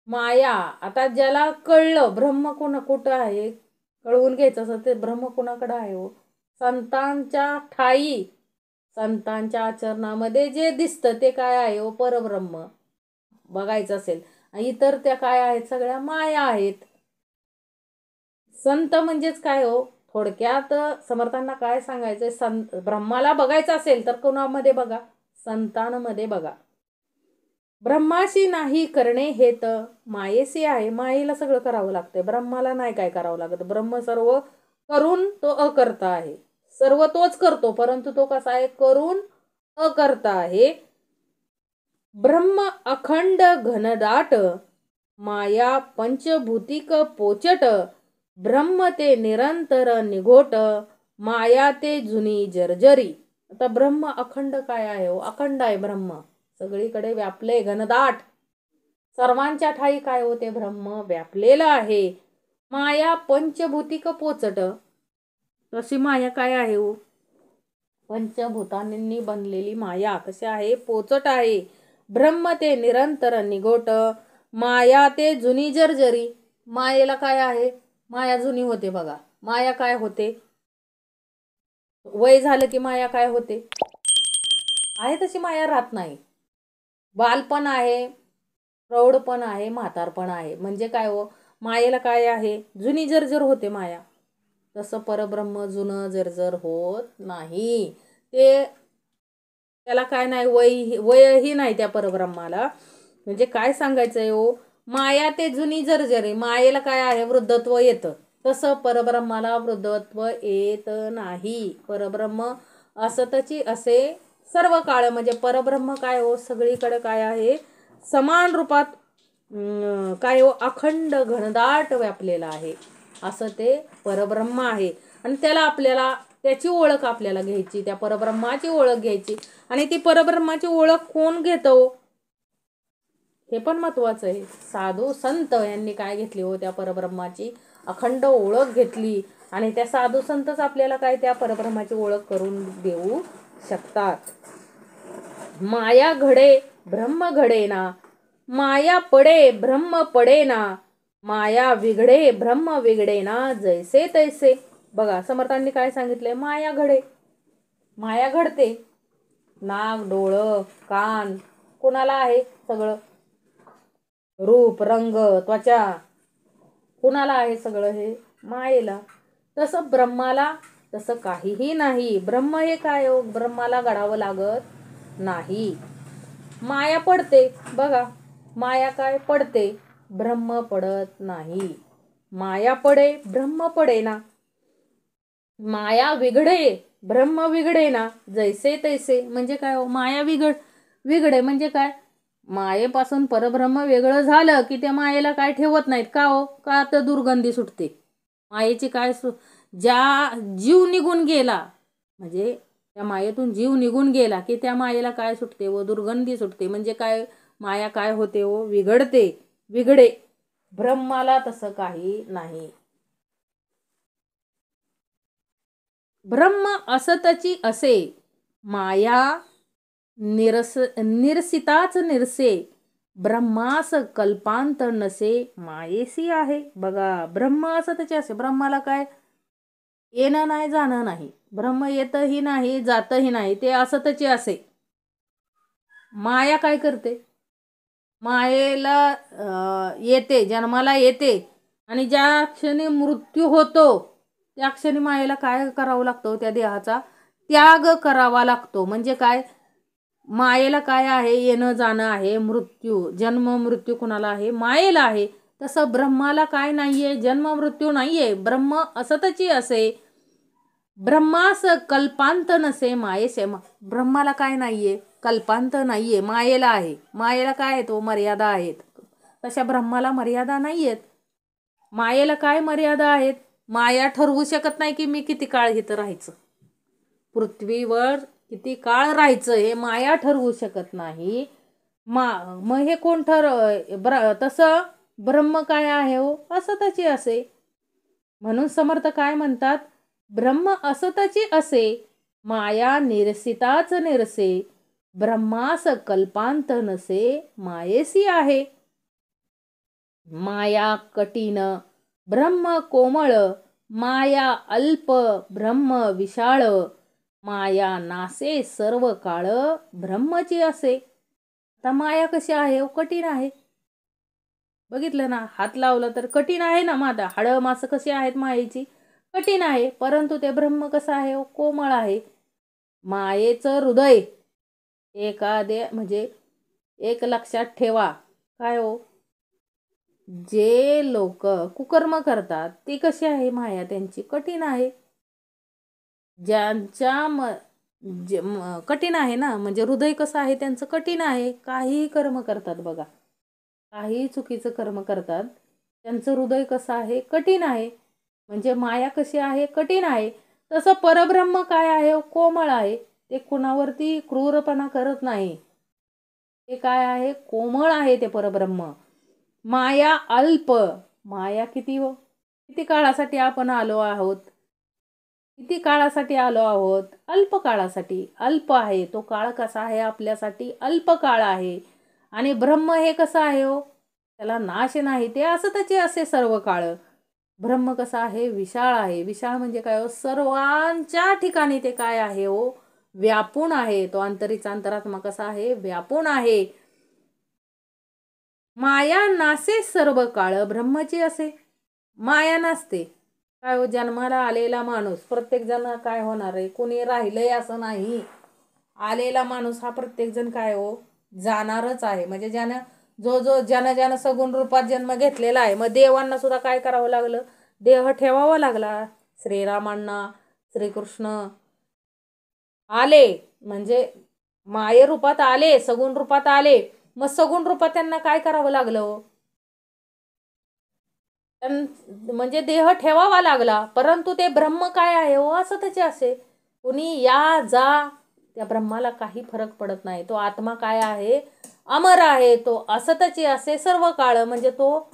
माया आता ज्याला कळलं ब्रह्म कुठं आहे, कळवून घ्यायचं असं ते ब्रह्म कुणाकडे आहे हो, संतांच्या ठाई, संतांच्या आचरणामध्ये जे दिसतं ते काय आहे हो, परब्रह्म बघायचं असेल. इतर त्या काय आहेत, सगळ्या माया आहेत. संत म्हणजेच काय हो, थोडक्यात समर्थांना काय सांगायचंय, ब्रह्माला बघायचं असेल तर कोणामध्ये बघा, संतांमध्ये बघा. ब्रह्माशी नाही करणे हे तर मायेशी आहे. मायेला सगळं करावं लागतंय, ब्रह्माला नाही काय करावं लागत. ब्रह्म सर्व करून तो अकर्ता आहे. सर्व तोच करतो, परंतु तो कसा आहे, करून अकर्ता आहे. ब्रह्म अखंड घनदाट, माया पंचभूतिक पोचट, ब्रह्म ते निरंतर निघोट, माया ते जुनी जर्जरी. आता ब्रह्म अखंड काय आहे हो, अखंड आहे ब्रह्म, सगळीकडे व्यापले, घनदाट, सर्वांच्या ठाई काय होते, ब्रह्म व्यापलेला आहे. माया पंचभूतिक पोचट, तशी माया काय आहे हो, पंचभूतांनी बनलेली माया कशी आहे, पोचट आहे. ब्रह्म ते निरंतर निघोट, माया ते जुनी जर्जरी. मायेला काय आहे, माया जुनी होते बघा. माया काय होते, वय झालं की माया काय होते, आहे तशी माया राहत नाही. बालपण आहे, प्रौढपण आहे, म्हातारपण आहे. म्हणजे काय हो, मायेला काय आहे, जुनी जर्जर होते माया. तसं परब्रह्म जुनं जर्जर होत नाही. त्याला काय नाही, वयही नाही त्या परब्रह्माला. म्हणजे काय सांगायचंय हो, माया ते जुनी जर्जरी. मायेला काय आहे, वृद्धत्व येतं. तसं परब्रह्माला वृद्धत्व येत नाही. परब्रह्म असतची असे सर्व काळ. म्हणजे परब्रह्म काय हो, सगळीकडे काय आहे, समान रूपात काय हो, अखंड घनदाट व्यापलेला आहे. असं ते परब्रह्म आहे. आणि आपल्याला त्याची ओळख आपल्याला घ्यायची, त्या परब्रह्माची ओळख घ्यायची. आणि ती परब्रह्माची ओळख कोण घेतो हे पण महत्वाचं आहे. साधू संत यांनी काय घेतली हो, त्या परब्रह्माची अखंड ओळख घेतली. आणि त्या साधू संतच आपल्याला काय त्या परब्रह्माची ओळख करून देऊ शकतात. माया घडे ब्रह्म घडेना, माया पडे ब्रह्म पडेना, माया विघडे ब्रह्म विघडेना, जैसे तैसे. बघा समर्थांनी काय सांगितलंय, माया घडे, माया घडते. नाक, डोळं, कान कोणाला आहे, सगळं रूप, रंग, त्वचा कुणाला आहे, सगळं हे मायेला. तसं ब्रह्माला तसं काहीही नाही. ब्रह्म हे काय हो, ब्रह्माला घडावं लागत नाही. माया पडते बघा, माया काय पडते, ब्रह्म पडत नाही. माया पडे ब्रह्म पडेना, माया विघडे ब्रह्म विघडेना, जैसे तैसे. म्हणजे काय हो, माया विघडे म्हणजे काय, मायेपासून परब्रह्म वेगळं झालं की त्या मायेला काय ठेवत नाहीत. का हो, का तर दुर्गंधी सुटते मायेची. काय ज्या जीव निघून गेला, म्हणजे त्या मायेतून जीव निघून गेला की त्या मायेला काय सुटते व दुर्गंधी सुटते. म्हणजे काय, माया काय होते हो, विघडते, विघडे. ब्रह्माला तसं काही नाही. ब्रह्म असतची असे, माया निरसिताच निरसे, ब्रह्मास कल्पांत नसे, मायेसी आहे. बघा ब्रह्म असतचे असे, ब्रह्माला काय येणं नाही जाणं नाही, ब्रह्म येतही नाही जातही नाही, ते असतचे असे. माया काय करते, मायेला येते, जन्माला येते, आणि ज्या क्षणी मृत्यू होतो त्या क्षणी मायेला काय करावं लागतं, त्या देहाचा त्याग करावा लागतो. म्हणजे काय, मायेला काय आहे, येणं जाणं आहे, मृत्यू, जन्म मृत्यू कुणाला आहे, मायेला आहे. तसं ब्रह्माला काय नाहीये, जन्म मृत्यू नाहीये, ब्रह्म असतची असे. ब्रह्मास कल्पांत नसे मायेसे. ब्रह्माला काय नाहीये, कल्पांत नाहीये, मायेला आहे. मायेला काय आहे, तो मर्यादा आहेत. तशा ब्रह्माला मर्यादा नाहीयेत. मायेला काय मर्यादा आहेत? माया ठरवू शकत नाही की मी किती काळ इथं राहायचं, पृथ्वीवर किती काळ राहायचं, हे माया ठरवू शकत नाही. मग हे कोण तसं ब्रह्म काय आहे हो, असतची असे. म्हणून समर्थ काय म्हणतात, ब्रह्म असतची असे, माया निरसिताच निरसे, ब्रह्मास कल्पांत नसे, मायेसी आहे. माया कठीण ब्रह्म कोमळ, माया अल्प ब्रह्म विशाळ, माया नासे सर्व काळ ब्रह्मची असे. आता माया कशी आहे, कठीण आहे. बघितलं ना, हात लावला तर कठीण आहे ना. माता हाड मास कशी आहेत मायेची, कठीण आहे. परंतु ते ब्रह्म कसं आहे, कोमळ आहे. मायेचं हृदय म्हणजे एक लक्षात ठेवा, काय हो, जे लोक कुकर्म करतात ते कशी आहे माया, त्यांची कठीण आहे. ज्यांच्या कठीण आहे ना, म्हणजे हृदय कसं आहे त्यांचं, कठीण आहे. काही कर्म करतात बघा, काही चुकीचं कर्म करतात, त्यांचं हृदय कसं आहे, कठीण आहे. म्हणजे माया कशी आहे, कठीण आहे. तसं परब्रह्म काय आहे, कोमळ आहे. ते कुणावरती क्रूरपणा करत नाही. ते काय आहे, कोमळ आहे ते परब्रह्म. माया अल्प, माया किती काळासाठी आपण आलो आहोत, किती काळासाठी आलो आहोत, अल्प काळासाठी. अल्प आहे तो काळ, कसा आहे आपल्यासाठी, अल्प काळ आहे. आणि ब्रह्म हे कसं आहे हो, त्याला नाश नाही, ते असतच असे सर्व काळ. ब्रह्म कसा आहे, विशाळ आहे. विशाळ म्हणजे काय हो, सर्वांच्या ठिकाणी ते काय आहे हो, व्यापून आहे. तो अंतरीचा अंतरात्मा कसा आहे, व्यापून आहे. माया नासे सर्व काळ ब्रह्मची असे. माया नसते. काय हो, जन्माला आलेला माणूस प्रत्येक जण काय होणार आहे, कोणी राहिलंय असं नाही. आलेला माणूस हा प्रत्येक जण काय हो, जाणारच आहे. म्हणजे ज्यानं सगुण रूपात जन्म घेतलेला आहे. मग देवांना सुद्धा काय करावं लागलं, देह ठेवावा लागला. श्रीरामांना श्रीकृष्ण आले, म्हणजे माये रूपात आले, सगुण रूपात आले. मग सगुण रूपात त्यांना काय करावं लागलं, म्हणजे देह ठेवावा लागला. परंतु ते ब्रह्म काय आहे हो, असतच असे. कुणी या जा, त्या ब्रह्माला काही फरक पडत नाही. तो आत्मा काय आहे, अमर आहे. तो असतच असे सर्व काळ. म्हणजे तो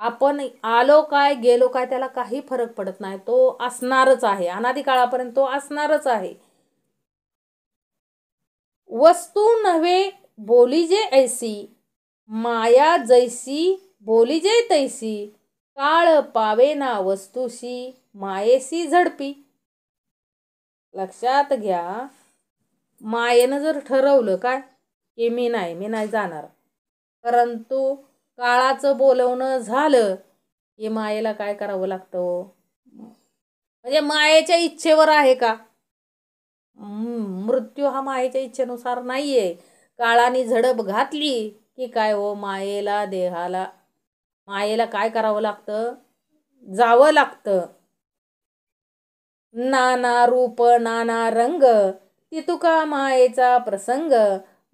आपण आलो काय गेलो काय त्याला काही फरक पडत नाही. तो असणारच आहे, अनादी काळापर्यंत तो असणारच आहे. वस्तू नव्हे बोलीजे ऐसी, माया जैसी बोलीजे तैसी, काळ पावेना वस्तूशी मायेसी झडपी. लक्षात घ्या, मायेनं जर ठरवलं काय की मी नाही जाणार, परंतु काळाचं बोलवणं झालं की मायेला काय करावं लागतं, म्हणजे मायेच्या इच्छेवर आहे का, मृत्यू हा मायेच्या इच्छेनुसार नाहीये. काळाने झडप घातली की काय हो, मायेला काय करावं लागतं, जावं लागतं. नाना रूप नाना रंग, ती तुका मायेचा प्रसंग,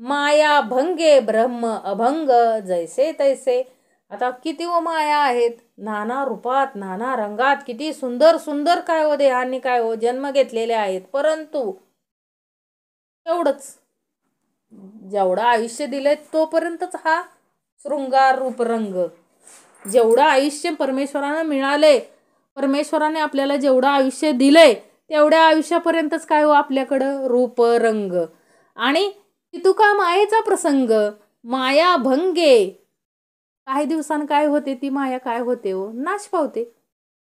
माया भंगे ब्रह्म अभंग, जैसे तैसे. आता किती माया आहेत, नाना रूपात नाना रंगात, किती सुंदर सुंदर काय हो देहांनी काय हो जन्म घेतलेले आहेत. परंतु एवढंच, जेवढं आयुष्य दिलंय तोपर्यंतच हा शृंगार रूप रंग. जेवढं आयुष्य परमेश्वरानं मिळाले, परमेश्वराने आपल्याला जेवढं आयुष्य दिलंय तेवढ्या आयुष्यापर्यंतच काय हो आपल्याकडं रूप रंग. आणि तुका मायेचा प्रसंग, माया भंगे, काही दिवसांनी काय होते, ती माया काय होते हो, नाश पावते.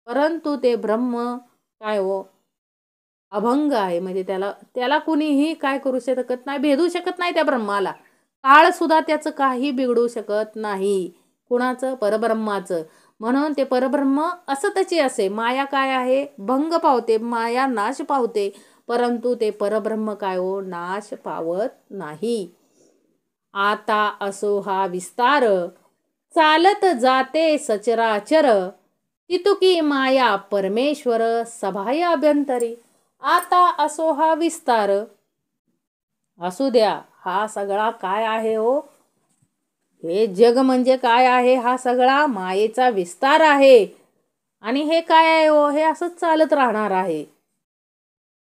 परंतु ते ब्रह्म काय हो, अभंग आहे. म्हणजे त्याला कुणीही काय करू शकत नाही, भेदू शकत नाही त्या ब्रह्माला. काळ सुद्धा त्याचं काही बिघडू शकत नाही. कुणाचं, परब्रह्माचं. म्हणून ते परब्रह्म असतच असे. माया काय आहे, भंग पावते, माया नाश पावते. परंतु ते परब्रह्म काय हो, नाश पावत नाही. आता असो हा विस्तार, चालत जाते सचराचर तितुकी माया परमेश्वर सभाय अभ्यंतरी. आता असो हा विस्तार, असू द्या हा सगळा काय आहे हो, हे जग म्हणजे काय आहे, हा सगळा मायेचा विस्तार आहे. आणि हे काय आहे हो, हे असंच चालत राहणार आहे.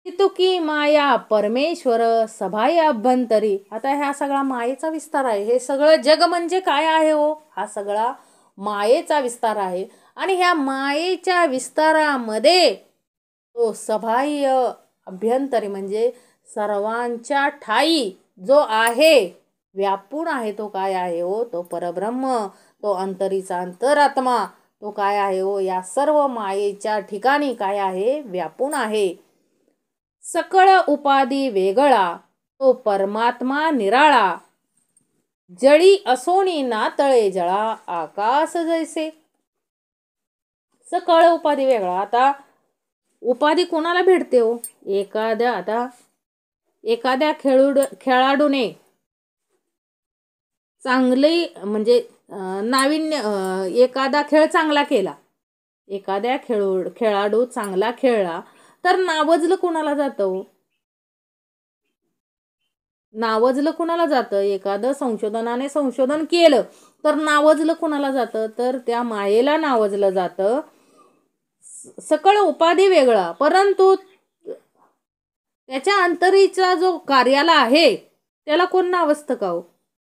तितुकी माया परमेश्वर सभाय अभ्यंतरी. आता हा सगळा मायेचा विस्तार आहे. हे सगळं जग म्हणजे काय आहे हो, हा सगळा मायेचा विस्तार आहे. आणि ह्या मायेच्या विस्तारामध्ये तो सबाह्य अभ्यंतरी म्हणजे सर्वांच्या ठाई जो आहे, व्यापून आहे, तो काय आहे हो, तो परब्रह्म, तो अंतरीचा अंतरात्मा, तो काय आहे हो, या सर्व मायेच्या ठिकाणी काय आहे, व्यापून आहे. सकळ उपाधी वेगळा तो परमात्मा निराळा, जळी असोनी ना तळे जळा आकाश जैसे. सकळ उपाधी वेगळा. आता उपाधी कोणाला भेटते हो, एखाद्या खेळाडूने चांगली म्हणजे नाविन्य एखादा खेळ चांगला केला, एखाद्या खेळाडू चांगला खेळला तर नावजलं कोणाला जातं, नावजलं कोणाला जातं. एखादं संशोधनाने संशोधन केलं तर नावजलं कोणाला जातं, तर त्या मायेला नावजलं जातं. सकळ उपाधी वेगळा परंतु त्याच्या अंतरीचा जो कार्याला आहे त्याला कोण नावजतं का हो,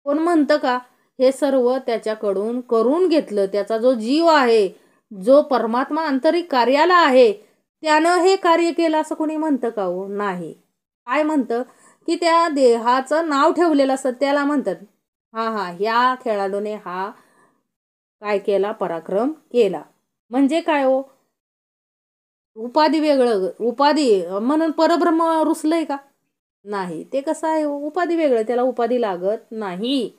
कोण म्हणतं का, हे सर्व त्याच्याकडून करून घेतलं. त्याचा जो जीव आहे, जो परमात्मा आंतरिक कार्याला आहे, त्यानं हे कार्य केलं असं कोणी म्हणतं का हो, नाही. काय म्हणतं की त्या देहाचं नाव ठेवलेलं असतं त्याला म्हणतात, ह्या खेळाडूने हा काय केला, पराक्रम केला. म्हणजे काय हो, उपाधी वेगळं. उपाधी म्हणून परब्रह्म रुसलंय का, नाही. ते कसं आहे हो, उपाधी वेगळं, त्याला उपाधी लागत नाही.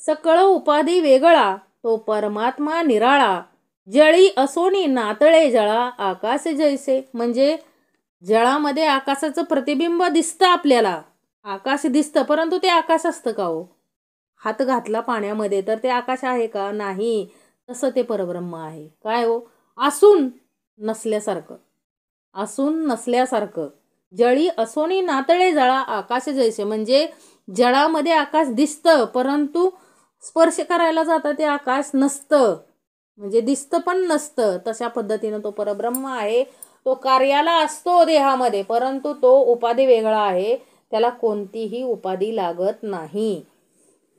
सकळ उपाधी वेगळा तो परमात्मा निराळा, जळी असोनी नातळे जळा आकाश जैसे. म्हणजे जळामध्ये आकाशाचं प्रतिबिंब दिसतं आपल्याला, आकाश दिसतं, परंतु ते आकाश असतं का हो, हात घातला पाण्यामध्ये तर ते आकाश आहे का, नाही. तसं ते परब्रह्म आहे. काय हो, असून नसल्यासारखं, असून नसल्यासारखं. जळी असोनी नातळे जळा आकाश जैसे. म्हणजे जळामध्ये आकाश दिसतं परंतु स्पर्श करायला जातं ते आकाश नसतं, म्हणजे दिसतं पण नसतं. तशा पद्धतीनं तो परब्रह्म आहे. तो कार्याला असतो देहामध्ये, परंतु तो उपाधी वेगळा आहे, त्याला कोणतीही उपाधी लागत नाही.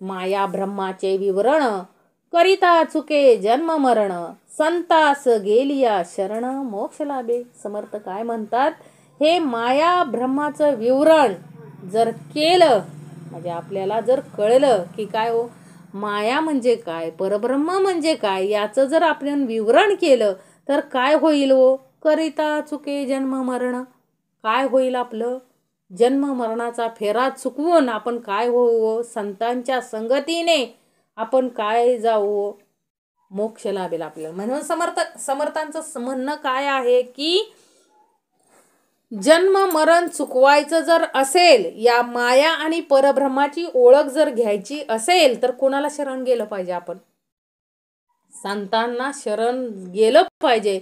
माया ब्रह्माचे विवरण करिता चुके जन्म मरण, संतास गेलिया शरण मोक्ष लाभे. समर्थ काय म्हणतात, हे माया ब्रह्माचं विवरण जर केलं, म्हणजे आपल्याला जर कळलं की काय हो, माया म्हणजे काय, परब्रह्म म्हणजे काय, याचं जर आपण विवरण केलं तर काय होईल हो, करिता चुके जन्म मरण. काय होईल, आपलं जन्म मरणाचा फेरा चुकवून आपण काय होऊ, संतांच्या संगतीने आपण काय जाऊ, मोक्ष लाभेल आपल्याला. म्हणून समर्थांचं म्हणणं काय आहे की जन्म मरण चुकवायचं जर असेल, या माया आणि परब्रह्माची ओळख जर घ्यायची असेल तर कोणाला शरण गेलं पाहिजे, आपण संतांना शरण गेलं पाहिजे.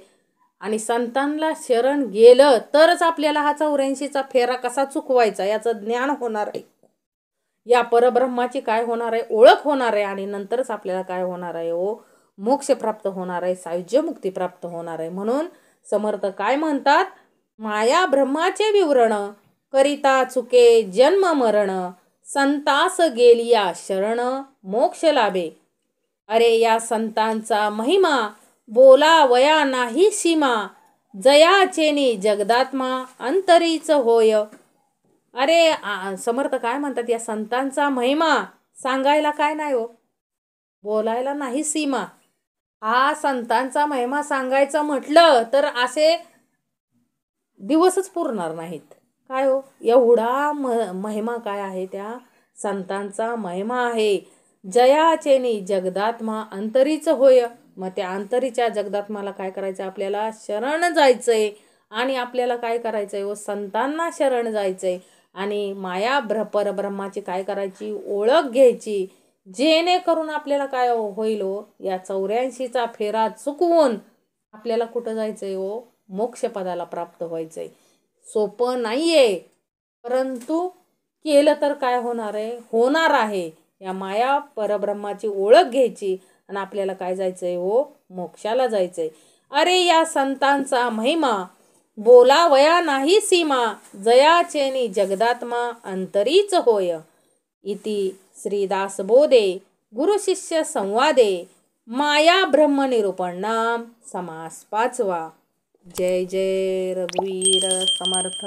आणि संतांना शरण गेलं तरच आपल्याला हा 84चा फेरा कसा चुकवायचा याचं ज्ञान होणार आहे, या परब्रह्माची काय होणार आहे, ओळख होणार आहे. आणि नंतरच आपल्याला काय होणार आहे हो, मोक्ष प्राप्त होणार आहे, सायुज्य मुक्ती प्राप्त होणार आहे. म्हणून समर्थ काय म्हणतात, माया ब्रह्माचे विवरण करिता चुके जन्म मरण, संतास गेलिया शरण मोक्ष लाभे. अरे या संतांचा महिमा बोला वया नाही सीमा, जयाचेनी जगदात्मा अंतरीच होय. अरे समर्थ काय म्हणतात, या संतांचा महिमा सांगायला काय नाही हो, बोलायला नाही सीमा. हा संतांचा महिमा सांगायचं म्हटलं तर असे दिवसच पुरणार नाहीत. काय हो, एवढा महिमा काय आहे, त्या संतांचा महिमा आहे. जयाचेनी जगदात्मा अंतरीच होय. मग त्या अंतरीच्या जगदात्माला काय करायचं, आपल्याला शरण जायचंय. आणि आपल्याला काय करायचंय व संतांना शरण जायचंय. आणि माया परब्रह्माची काय करायची, ओळख घ्यायची. जेणेकरून आपल्याला काय होईल हो, या 84चा फेरा चुकवून आपल्याला कुठं जायचंय हो, मोक्षपदाला प्राप्त व्हायचंय. सोपं नाहीये, परंतु केलं तर काय होणार आहे, होणार आहे. या माया परब्रह्माची ओळख घ्यायची आणि आपल्याला काय जायचंय हो, मोक्षाला जायचंय. अरे या संतांचा महिमा बोलावया नाही सीमा, जयाचेनी जगदात्मा अंतरीच होय. इति श्रीदासबोधे गुरुशिष्य संवादे माया ब्रह्मनिरूपण नाम समास 5वा. जय जय रघुवीर समर्थ.